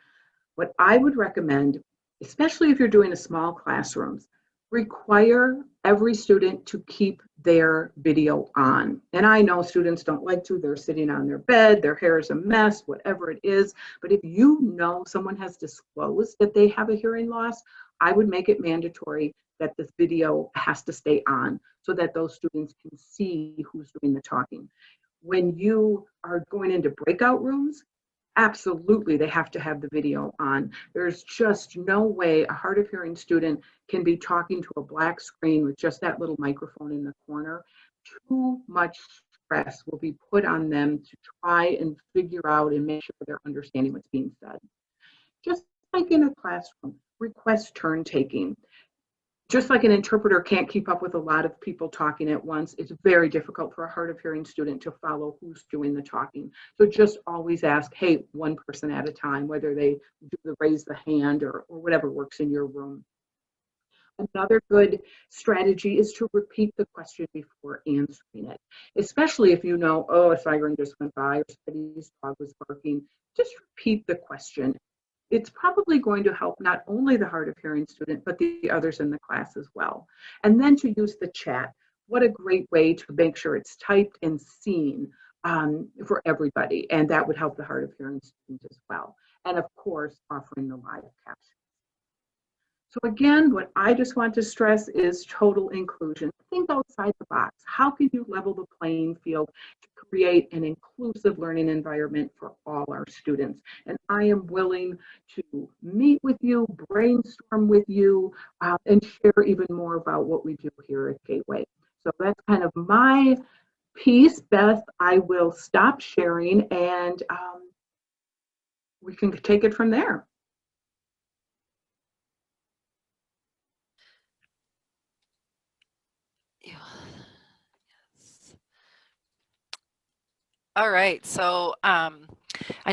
What I would recommend, especially if you're doing a small classrooms, require every student to keep their video on. And I know students don't like to, they're sitting on their bed, their hair is a mess, whatever it is. But if you know someone has disclosed that they have a hearing loss, I would make it mandatory that this video has to stay on so that those students can see who's doing the talking. When you are going into breakout rooms, absolutely, they have to have the video on. There's just no way a hard of hearing student can be talking to a black screen with just that little microphone in the corner. Too much stress will be put on them to try and figure out and make sure they're understanding what's being said. Just like in a classroom, request turn taking. Just like an interpreter can't keep up with a lot of people talking at once, it's very difficult for a hard of hearing student to follow who's doing the talking. So just always ask, hey, one person at a time, whether they do the raise the hand or whatever works in your room. Another good strategy is to repeat the question before answering it, especially if you know, oh, a siren just went by or somebody's dog was barking. Just repeat the question. It's probably going to help not only the hard of hearing student, but the others in the class as well. And then to use the chat. What a great way to make sure it's typed and seen for everybody. And that would help the hard of hearing student as well. And of course, offering the live caption. So again, what I just want to stress is total inclusion. Think outside the box. How can you level the playing field to create an inclusive learning environment for all our students? And I am willing to meet with you, brainstorm with you, and share even more about what we do here at Gateway. So that's kind of my piece. Beth, I will stop sharing and we can take it from there. Yes. All right, so I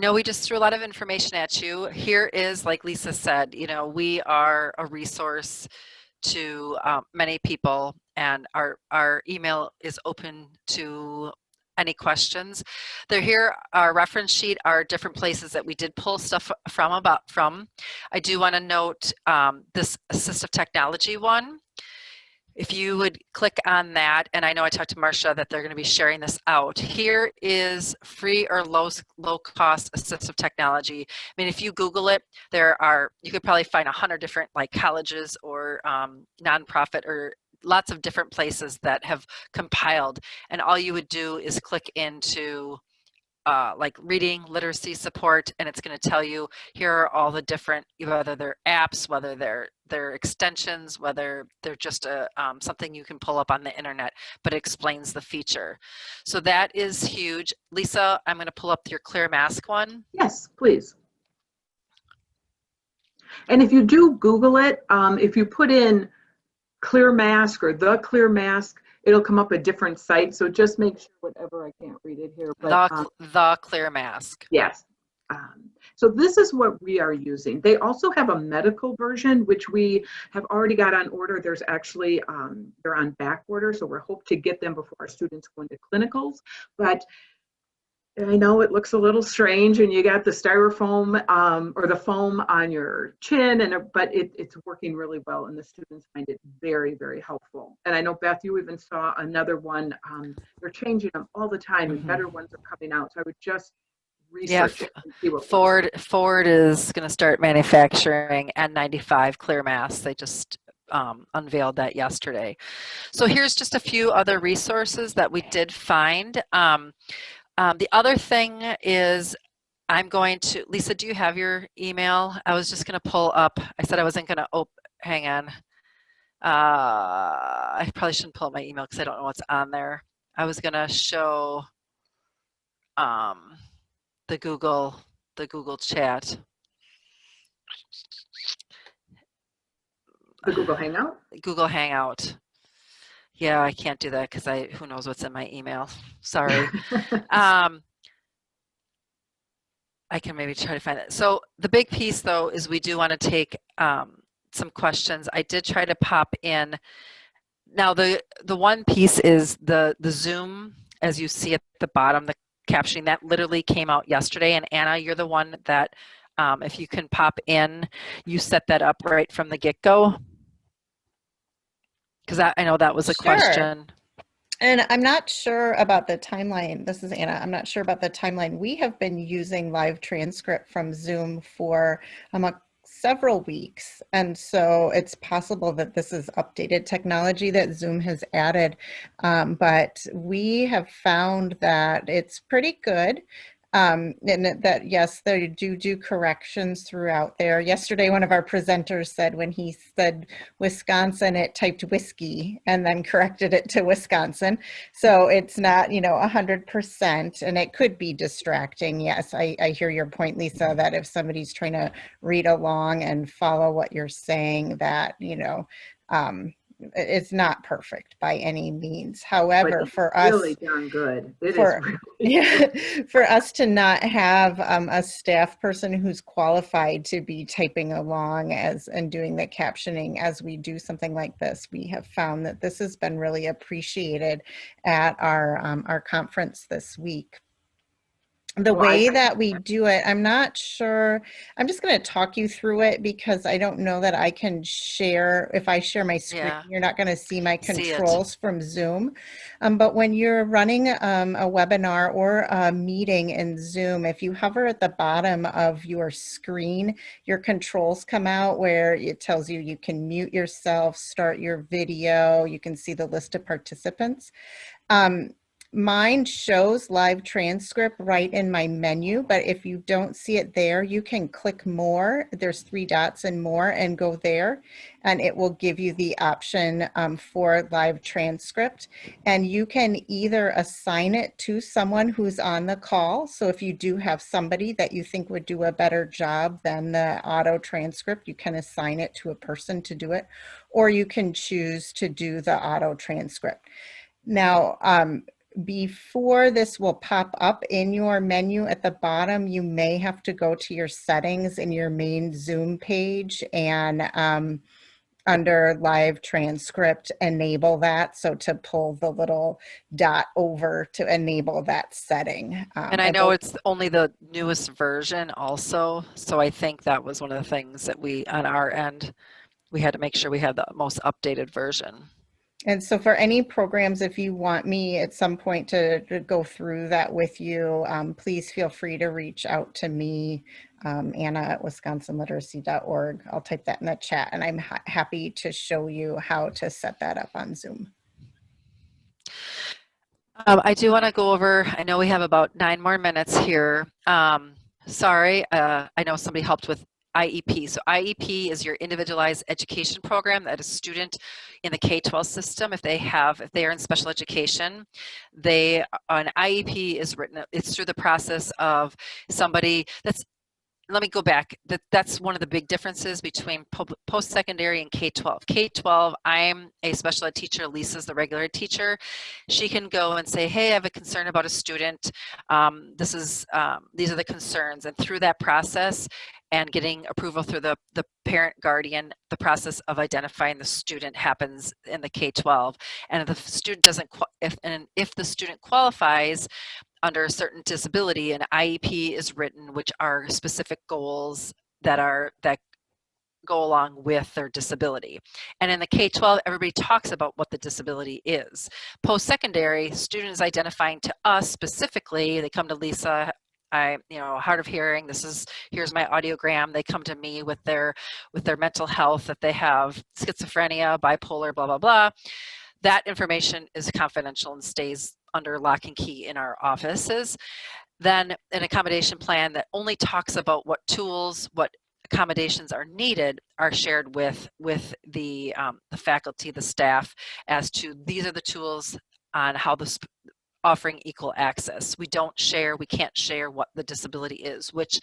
know we just threw a lot of information at you. Here is, like Lisa said, you know, we are a resource to many people, and our email is open to any questions. They're here, our reference sheet are different places that we did pull stuff from. I do want to note this assistive technology one. If you would click on that, and I know I talked to Marcia that they're going to be sharing this out. Here is free or low cost assistive technology. I mean, if you Google it, you could probably find 100 different like colleges or nonprofit or lots of different places that have compiled, and all you would do is click into like reading literacy support, and it's going to tell you here are all the different, whether they're apps, whether they're extensions, whether they're just something you can pull up on the internet, but it explains the feature. So that is huge. Lisa, I'm going to pull up your Clear Mask one. Yes, please. And if you do Google it, if you put in Clear Mask or the Clear Mask, it'll come up a different site. So just make sure, whatever, I can't read it here, but the Clear Mask. Yes. So this is what we are using. They also have a medical version, which we have already got on order. There's actually, they're on back order, so we're hope to get them before our students go into clinicals. But I know it looks a little strange, and you got the styrofoam or the foam on your chin, but it's working really well, and the students find it very, very helpful. And I know, Beth, you even saw another one. They're changing them all the time, and better ones are coming out. So I would just research it and see what Ford is going to start manufacturing N95 Clear masks. They just unveiled that yesterday. So here's just a few other resources that we did find. The other thing is, I'm going to, Lisa, do you have your email? I was just going to pull up, I said I wasn't going to, hang on. I probably shouldn't pull up my email because I don't know what's on there. I was going to show the Google chat. The Google Hangout? Google Hangout. Yeah, I can't do that because who knows what's in my email. Sorry. I can maybe try to find it. So the big piece, though, is we do want to take some questions. I did try to pop in. Now, the one piece is the Zoom, as you see at the bottom, the captioning, that literally came out yesterday. And Anna, you're the one that, if you can pop in, you set that up right from the get-go. Because I know that was a question. And I'm not sure about the timeline. This is Anna. I'm not sure about the timeline. We have been using live transcript from Zoom for several weeks. And so it's possible that this is updated technology that Zoom has added. But we have found that it's pretty good. And that, yes, they do corrections throughout there. Yesterday, one of our presenters said when he said Wisconsin, it typed whiskey and then corrected it to Wisconsin. So it's not, 100%, and it could be distracting. Yes, I hear your point, Lisa, that if somebody's trying to read along and follow what you're saying, that, it's not perfect by any means. However, for us, really darn good. For us to not have a staff person who's qualified to be typing along and doing the captioning as we do something like this, we have found that this has been really appreciated at our conference this week. The way that we do it, I'm not sure. I'm just going to talk you through it because I don't know that I can share. If I share my screen, Yeah. you're not going to see my See it. controls from Zoom. But when you're running a webinar or a meeting in Zoom, if you hover at the bottom of your screen, your controls come out where it tells you you can mute yourself, start your video, you can see the list of participants. Mine shows live transcript right in my menu, but if you don't see it there, you can click more. There's 3 dots and more and go there, and it will give you the option for live transcript. And you can either assign it to someone who's on the call. So if you do have somebody that you think would do a better job than the auto transcript, you can assign it to a person to do it, or you can choose to do the auto transcript. Now, before this will pop up in your menu at the bottom, you may have to go to your settings in your main Zoom page and under live transcript, enable that. So to pull the little dot over to enable that setting. And I know it's only the newest version also. So I think that was one of the things that we, on our end, we had to make sure we had the most updated version. And so for any programs, if you want me at some point to go through that with you, please feel free to reach out to me, Anna at wisconsinliteracy.org. I'll type that in the chat, and I'm happy to show you how to set that up on Zoom. I do want to go over, I know we have about 9 more minutes here. Sorry, I know somebody helped with IEP. So IEP is your individualized education program that a student in the K-12 system, if they are in special education, an IEP is written, it's through the process of somebody that's, let me go back. That's one of the big differences between post-secondary and K-12. K-12, I'm a special ed teacher. Lisa's the regular teacher. She can go and say, hey, I have a concern about a student. These are the concerns. And through that process and getting approval through the parent guardian, the process of identifying the student happens in the K-12. And if the student doesn't, if the student qualifies under a certain disability, an IEP is written, which are specific goals that go along with their disability. And in the K-12, everybody talks about what the disability is. Post-secondary, students identifying to us specifically, they come to Lisa, hard of hearing, here's my audiogram. They come to me with their mental health, that they have schizophrenia, bipolar, blah, blah, blah. That information is confidential and stays under lock and key in our offices. Then an accommodation plan that only talks about what tools, what accommodations are needed are shared with the faculty, the staff, as to these are the tools on how offering equal access. We can't share what the disability is, which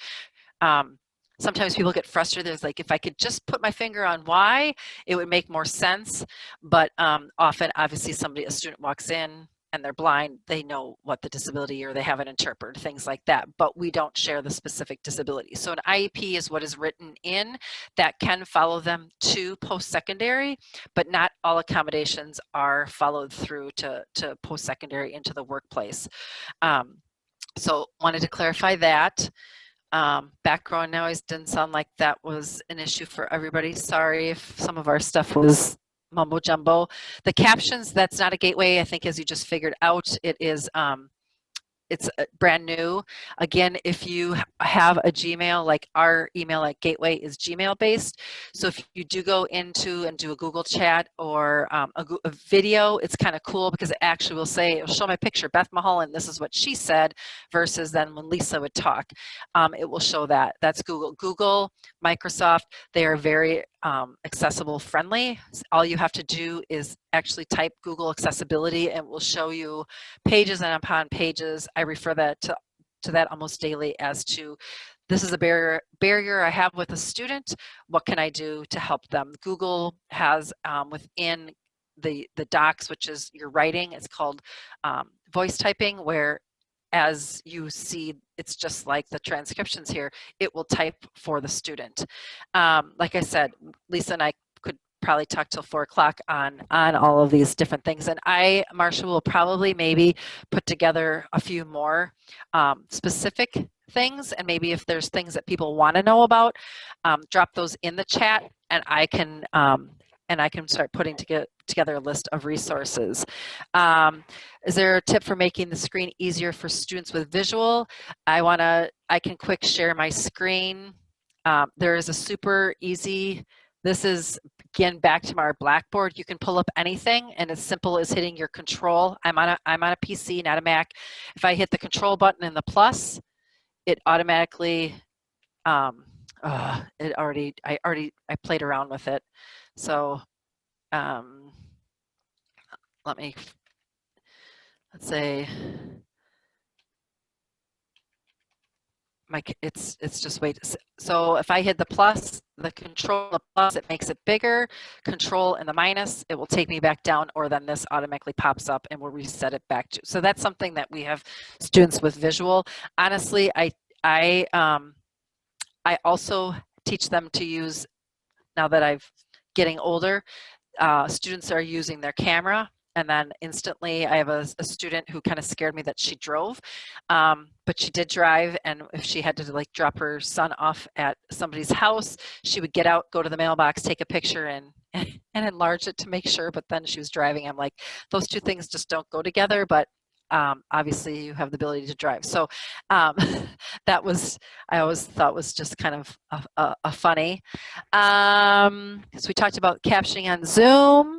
sometimes people get frustrated. It's like, if I could just put my finger on why, it would make more sense. But often, obviously, a student walks in and they're blind, they know what the disability, or they have an interpreter, things like that, but we don't share the specific disability. So an IEP is what is written in that can follow them to post-secondary, but not all accommodations are followed through to post-secondary into the workplace. So wanted to clarify that. Background noise didn't sound like that was an issue for everybody. Sorry if some of our stuff was mumbo jumbo. The captions, that's not a gateway. I think, as you just figured out, it is it's brand new. Again, if you have a Gmail, like our email at Gateway is Gmail based. So if you do go into and do a Google chat or a video, it's kind of cool because it actually will say, it'll show my picture, Beth Mulholland, this is what she said, versus then when Lisa would talk, it will show that. That's Google. Google, Microsoft, they are very accessible friendly. All you have to do is actually type Google accessibility and it will show you pages and upon pages. I refer that to that almost daily as to, this is a barrier I have with a student. What can I do to help them? Google has within the docs, which is your writing, it's called voice typing, where as you see, it's just like the transcriptions here, it will type for the student. Like I said, Lisa and I could probably talk till 4 o'clock on all of these different things. And Marcia, will probably maybe put together a few more specific things, and maybe if there's things that people want to know about, drop those in the chat, and I can start putting together a list of resources. Is there a tip for making the screen easier for students with visual? I can quick share my screen. There is a super easy, this is again back to our Blackboard. You can pull up anything, and as simple as hitting your control. I'm on a PC, not a Mac. If I hit the control button and the plus, it automatically I played around with it. So let's say it's just wait. So if I hit the plus, the control, the plus, it makes it bigger. Control and the minus, it will take me back down, or then this automatically pops up and we'll reset it back to. So that's something that we have students with visual. Honestly, I also teach them to use, now that I'm getting older, students are using their camera, and then instantly I have a student who kind of scared me that she drove, but she did drive, and if she had to like drop her son off at somebody's house, she would get out, go to the mailbox, take a picture, and enlarge it to make sure, but then she was driving. I'm like, those two things just don't go together, but obviously you have the ability to drive. So that was, I always thought was just kind of a funny. So we talked about captioning on Zoom.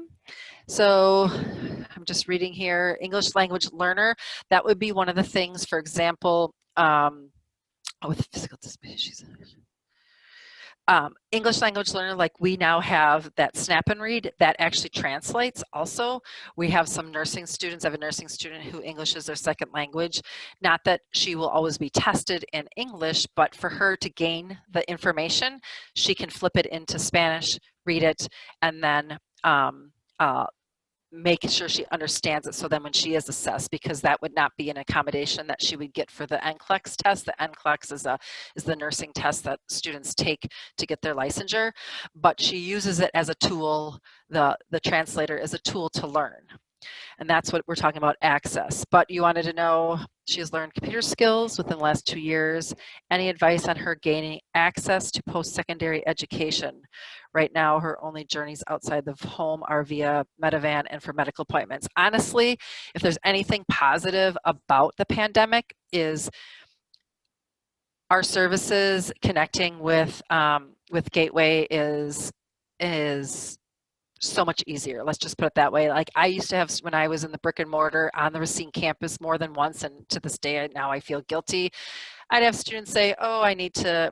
So I'm just reading here, English language learner. That would be one of the things, for example, with physical disabilities. English language learner, like we now have that snap and read that actually translates also. We have some nursing students. I have a nursing student who English is their second language. Not that she will always be tested in English, but for her to gain the information, she can flip it into Spanish, read it, and then make sure she understands it, so then when she is assessed, because that would not be an accommodation that she would get for the NCLEX test. The NCLEX is the nursing test that students take to get their licensure, but she uses it as a tool, the translator is a tool to learn. And that's what we're talking about, access. But you wanted to know, she has learned computer skills within the last 2 years. Any advice on her gaining access to post-secondary education? Right now, her only journeys outside the home are via Medivan and for medical appointments. Honestly, if there's anything positive about the pandemic, is our services connecting with Gateway is so much easier. Let's just put it that way. Like I used to have, when I was in the brick and mortar on the Racine campus more than once, and to this day now I feel guilty. I'd have students say, oh, I need to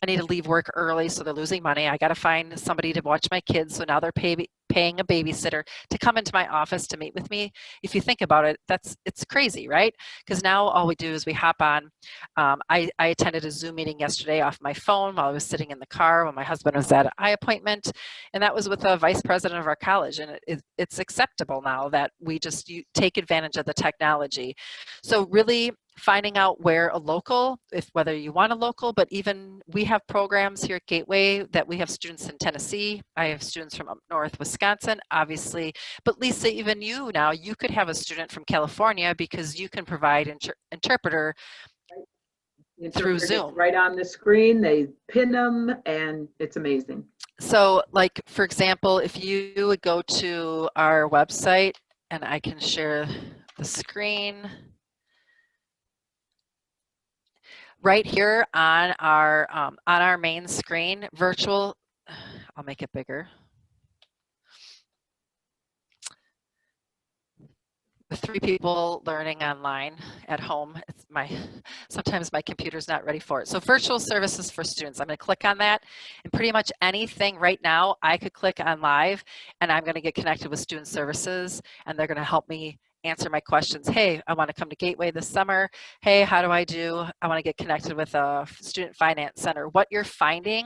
leave work early, so they're losing money. I got to find somebody to watch my kids, so now they're paying a babysitter to come into my office to meet with me. If you think about it, it's crazy, right? Because now all we do is we hop on. I attended a Zoom meeting yesterday off my phone while I was sitting in the car when my husband was at an eye appointment, and that was with the vice president of our college, and it's acceptable now that we just take advantage of the technology. So really finding out where a local, whether you want a local, but even we have programs here at Gateway that we have students in Tennessee. I have students from up north, Wisconsin, obviously. But Lisa, even you now, you could have a student from California because you can provide interpreter through Zoom. Right on the screen, they pin them, and it's amazing. So like, for example, if you would go to our website, and I can share the screen. Right here on our main screen, virtual, I'll make it bigger. With 3 people learning online at home, sometimes my computer's not ready for it. So virtual services for students, I'm going to click on that, and pretty much anything right now, I could click on live, and I'm going to get connected with student services, and they're going to help me answer my questions. Hey, I want to come to Gateway this summer. Hey, how do I do? I want to get connected with a student finance center. What you're finding,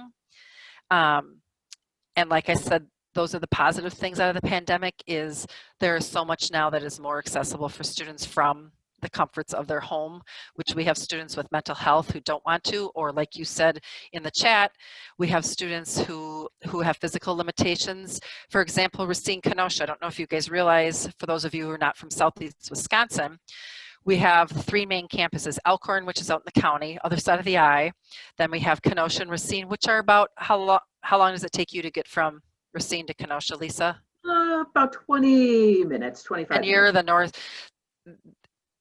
and like I said, those are the positive things out of the pandemic, is there is so much now that is more accessible for students from the comforts of their home, which we have students with mental health who don't want to, or like you said in the chat, we have students who have physical limitations. For example, Racine Kenosha, I don't know if you guys realize, for those of you who are not from Southeast Wisconsin, we have 3 main campuses: Elkhorn, which is out in the county, other side of the I. Then we have Kenosha and Racine, which are about, how long does it take you to get from Racine to Kenosha, Lisa? About 20 minutes, 25 And you're minutes. the north.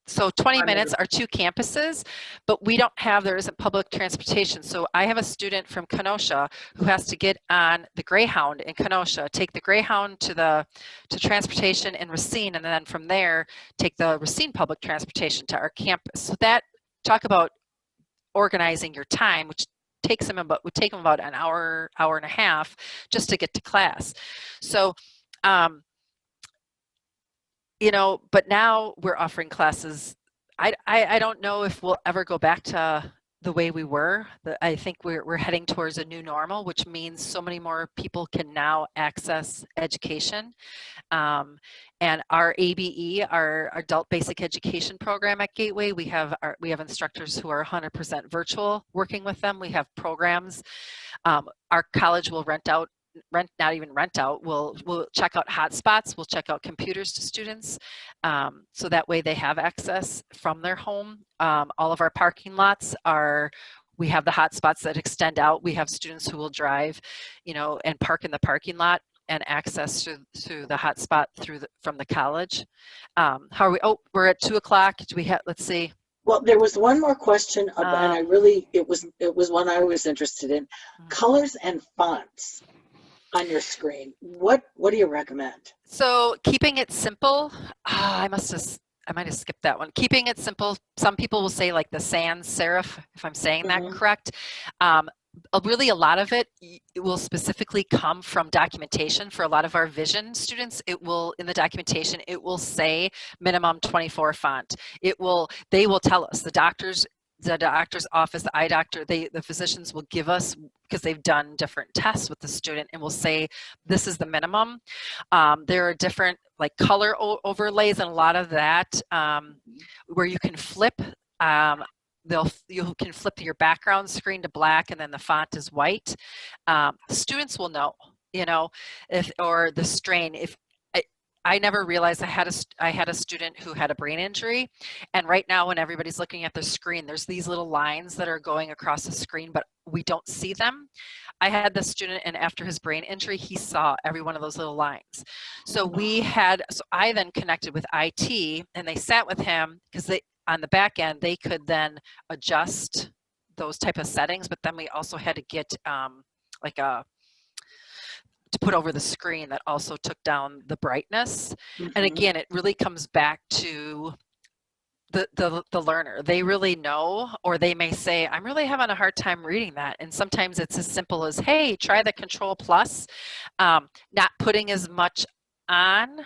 So 20 I'm minutes are 2 campuses, but we don't have, there isn't public transportation. So I have a student from Kenosha who has to get on the Greyhound in Kenosha, take the Greyhound to transportation in Racine, and then from there, take the Racine public transportation to our campus. So that, talk about organizing your time, which would take them about an hour, hour and a half just to get to class. So, you know, but now we're offering classes. I don't know if we'll ever go back to the way we were. I think we're heading towards a new normal, which means so many more people can now access education. And our ABE, our Adult Basic Education program at Gateway, we have instructors who are 100% virtual working with them. We have programs. Our college will not even rent out, we'll check out hotspots, we'll check out computers to students, so that way they have access from their home. All of our parking lots we have the hotspots that extend out. We have students who will drive, you know, and park in the parking lot and access through the hotspot from the college. How are we? Oh, we're at 2 o'clock. Do we have, let's see. Well, there was one more question, and it was one I was interested in. Colors and fonts on your screen. What do you recommend? So keeping it simple. I might have skipped that one. Keeping it simple. Some people will say like the sans serif, if I'm saying that correct. Really, a lot of it will specifically come from documentation. For a lot of our vision students, in the documentation, it will say minimum 24 font. They will tell us, the doctor's office, the eye doctor, the physicians will give us, because they've done different tests with the student, and will say, this is the minimum. There are different like color overlays, and a lot of that where you can flip. You can flip your background screen to black, and then the font is white. Students will know, you know, or the strain. I never realized I had a student who had a brain injury, and right now when everybody's looking at the screen, there's these little lines that are going across the screen, but we don't see them. I had the student, and after his brain injury, he saw every one of those little lines. So I then connected with IT, and they sat with him, because on the back end, they could then adjust those type of settings, but then we also had to get to put over the screen that also took down the brightness. And again, it really comes back to the learner. They really know, or they may say, I'm really having a hard time reading that. And sometimes it's as simple as, hey, try the Control Plus, not putting as much on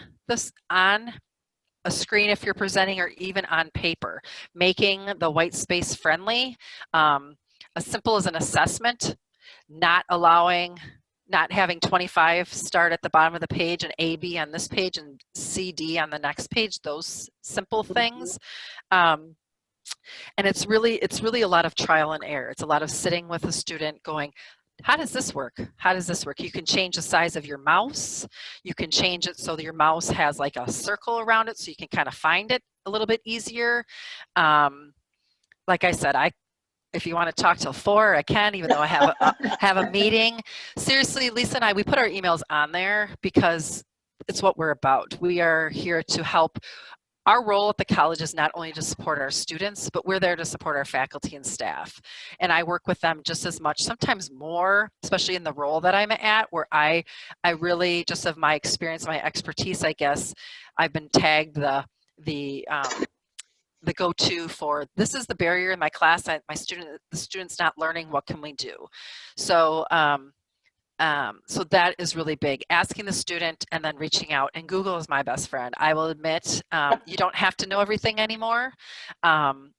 a screen if you're presenting, or even on paper, making the white space friendly, as simple as an assessment, not having 25 start at the bottom of the page and AB on this page and CD on the next page, those simple things. And it's really a lot of trial and error. It's a lot of sitting with a student going, how does this work? How does this work? You can change the size of your mouse. You can change it so that your mouse has like a circle around it, so you can kind of find it a little bit easier. Like I said, if you want to talk till 4, I can, even though I have a meeting. Seriously, Lisa and we put our emails on there because it's what we're about. We are here to help. Our role at the college is not only to support our students, but we're there to support our faculty and staff. And I work with them just as much, sometimes more, especially in the role that I'm at, where I really, just of my experience, my expertise, I guess, I've been tagged the go-to for, this is the barrier in my class, the student's not learning, what can we do? So so that is really big, asking the student and then reaching out, and Google is my best friend. I will admit, you don't have to know everything anymore.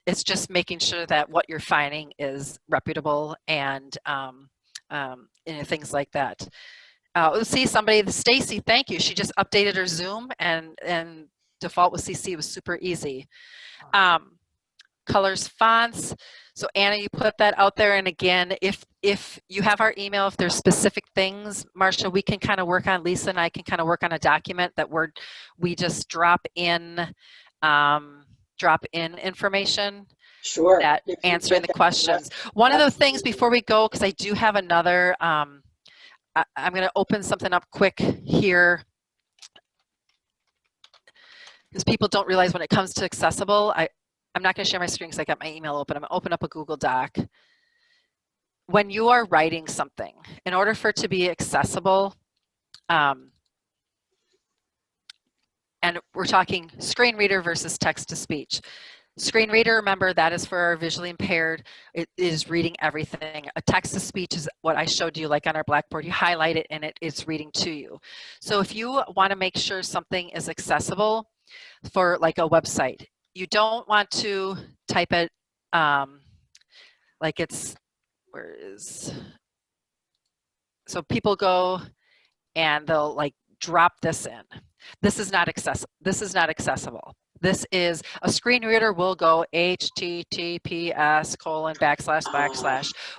It's just making sure that what you're finding is reputable, and things like that. Let's see, Stacy, thank you. She just updated her Zoom, and default with CC was super easy. Colors, fonts. So Anna, you put that out there. And again, if you have our email, if there's specific things, Marcia, we can kind of work on, Lisa and I can kind of work on a document that we just drop in information. Sure. That answering the questions. One of the things before we go, because I do have another, I'm going to open something up quick here. Because people don't realize when it comes to accessible, I'm not going to share my screen because I got my email open. I'm going to open up a Google Doc. When you are writing something, in order for it to be accessible, and we're talking screen reader versus text to speech. Screen reader, remember, that is for our visually impaired. It is reading everything. A text to speech is what I showed you, like on our Blackboard. You highlight it and it's reading to you. So if you want to make sure something is accessible for like a website, you don't want to type it like it's, where is, so people go and they'll like drop this in. This is not accessible. This is not accessible. This is a screen reader will go https://.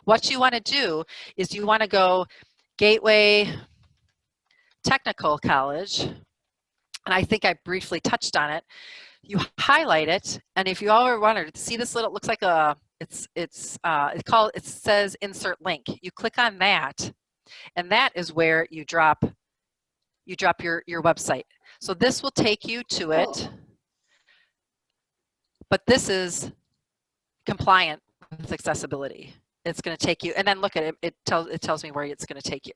What you want to do is you want to go Gateway Technical College, and I think I briefly touched on it. You highlight it, and if you ever wanted to see this little, it looks like a, it says insert link. You click on that, and that is where you drop your website. So this will take you to it. But this is compliant with accessibility. It's going to take you, and then look at it. It tells me where it's going to take you.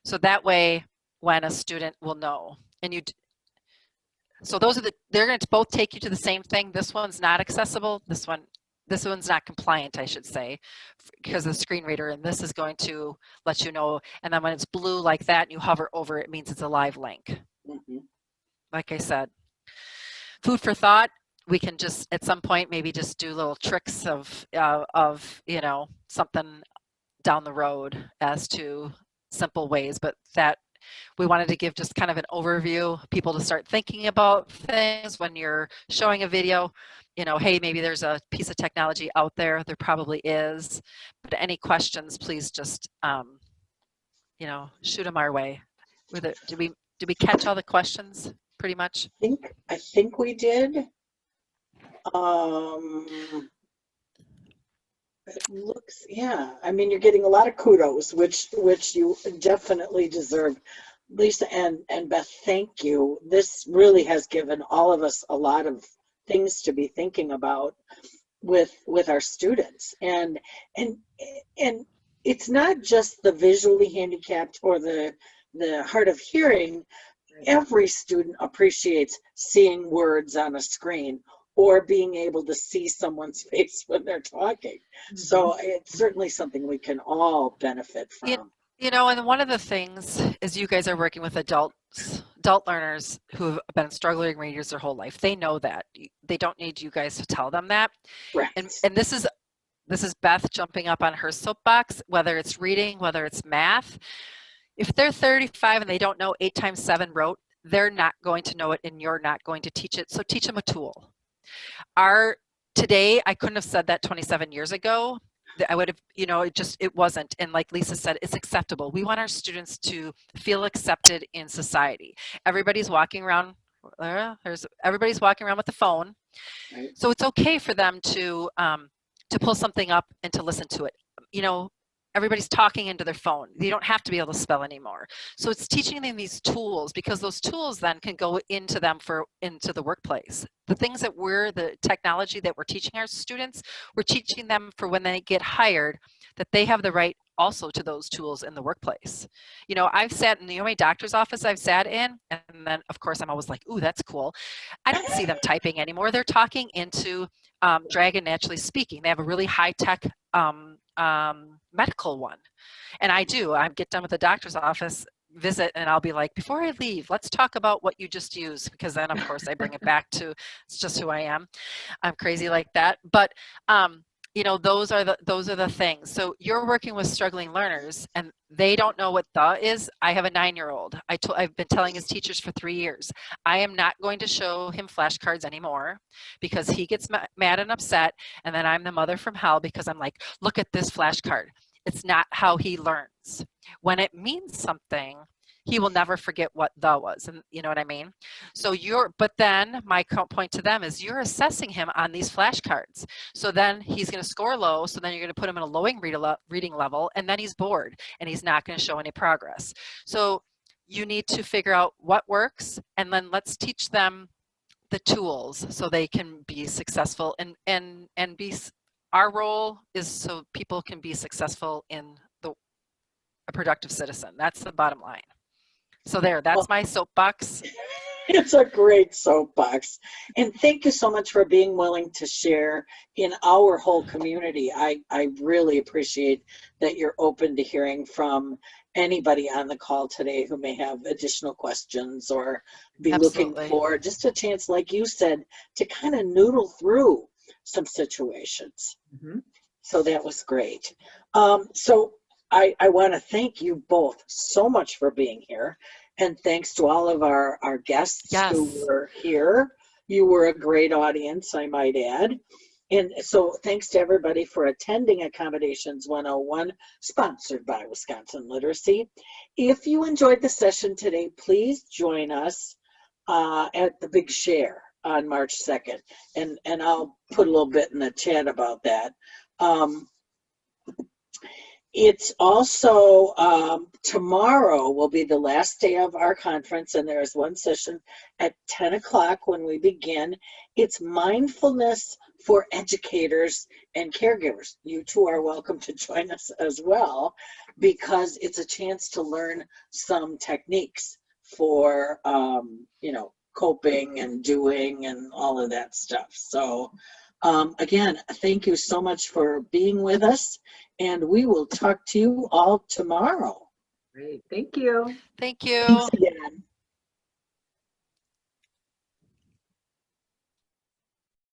So that way, when a student will know, and so those are they're going to both take you to the same thing. This one's not accessible. This one's not compliant, I should say, because of the screen reader. And this is going to let you know. And then when it's blue like that, and you hover over it, it means it's a live link. Mm-hmm. Like I said, food for thought. We can just at some point maybe just do little tricks of you know, something down the road as to simple ways, but that we wanted to give just kind of an overview, people to start thinking about things when you're showing a video. You know, hey, maybe there's a piece of technology out there. There probably is, but any questions, please just you know, shoot them our way. Did we catch all the questions pretty much? I think we did. It looks, yeah, I mean, you're getting a lot of kudos, which you definitely deserve. Lisa and Beth, thank you. This really has given all of us a lot of things to be thinking about with our students. And it's not just the visually handicapped or the hard of hearing. Every student appreciates seeing words on a screen or being able to see someone's face when they're talking. Mm-hmm. So it's certainly something we can all benefit from. You know, and one of the things is you guys are working with adult learners who have been struggling readers their whole life. They know that. They don't need you guys to tell them that. Right. And this is Beth jumping up on her soapbox, whether it's reading, whether it's math. If they're 35 and they don't know 8 times 7 wrote, they're not going to know it and you're not going to teach it. So teach them a tool. Today, I couldn't have said that 27 years ago. I would have, you know, it wasn't. And like Lisa said, it's acceptable. We want our students to feel accepted in society. Everybody's walking around, everybody's walking around with a phone. Right. So it's okay for them to pull something up and to listen to it. You know, everybody's talking into their phone. You don't have to be able to spell anymore. So it's teaching them these tools, because those tools then can go into the workplace. The things that the technology that we're teaching our students, we're teaching them for when they get hired, that they have the right also to those tools in the workplace. You know, I've sat in the only doctor's office I've sat in, and then of course I'm always like, ooh, that's cool. I don't see them typing anymore. They're talking into Dragon Naturally Speaking. They have a really high-tech medical one. And I get done with the doctor's office visit and I'll be like, before I leave, let's talk about what you just used, because then of course I bring it back to, it's just who I am. I'm crazy like that. But you know, those are the things. So you're working with struggling learners and they don't know what the is. I have a 9-year-old. I've been telling his teachers for 3 years, I am not going to show him flashcards anymore because he gets mad and upset, and then I'm the mother from hell because I'm like, look at this flashcard. It's not how he learns. When it means something, he will never forget what the was, and you know what I mean? So but then my point to them is you're assessing him on these flashcards. So then he's going to score low. So then you're going to put him in a lowering reading level, and then he's bored and he's not going to show any progress. So you need to figure out what works, and then let's teach them the tools so they can be successful and be. Our role is so people can be successful in a productive citizen. That's the bottom line. So that's my soapbox. It's a great soapbox. And thank you so much for being willing to share in our whole community. I really appreciate that you're open to hearing from anybody on the call today who may have additional questions or be looking for just a chance, like you said, to kind of noodle through some situations. Mm-hmm. So that was great. So I want to thank you both so much for being here. And thanks to all of our guests who were here. You were a great audience, I might add. And so thanks to everybody for attending Accommodations 101, sponsored by Wisconsin Literacy. If you enjoyed the session today, please join us at the Big Share on March 2nd. And I'll put a little bit in the chat about that. It's also tomorrow will be the last day of our conference, and there is one session at 10 o'clock when we begin. It's mindfulness for educators and caregivers. You too are welcome to join us as well, because it's a chance to learn some techniques for coping and doing and all of that stuff. So again, thank you so much for being with us, and we will talk to you all tomorrow. Great. Thank you. Thank you. Thanks again.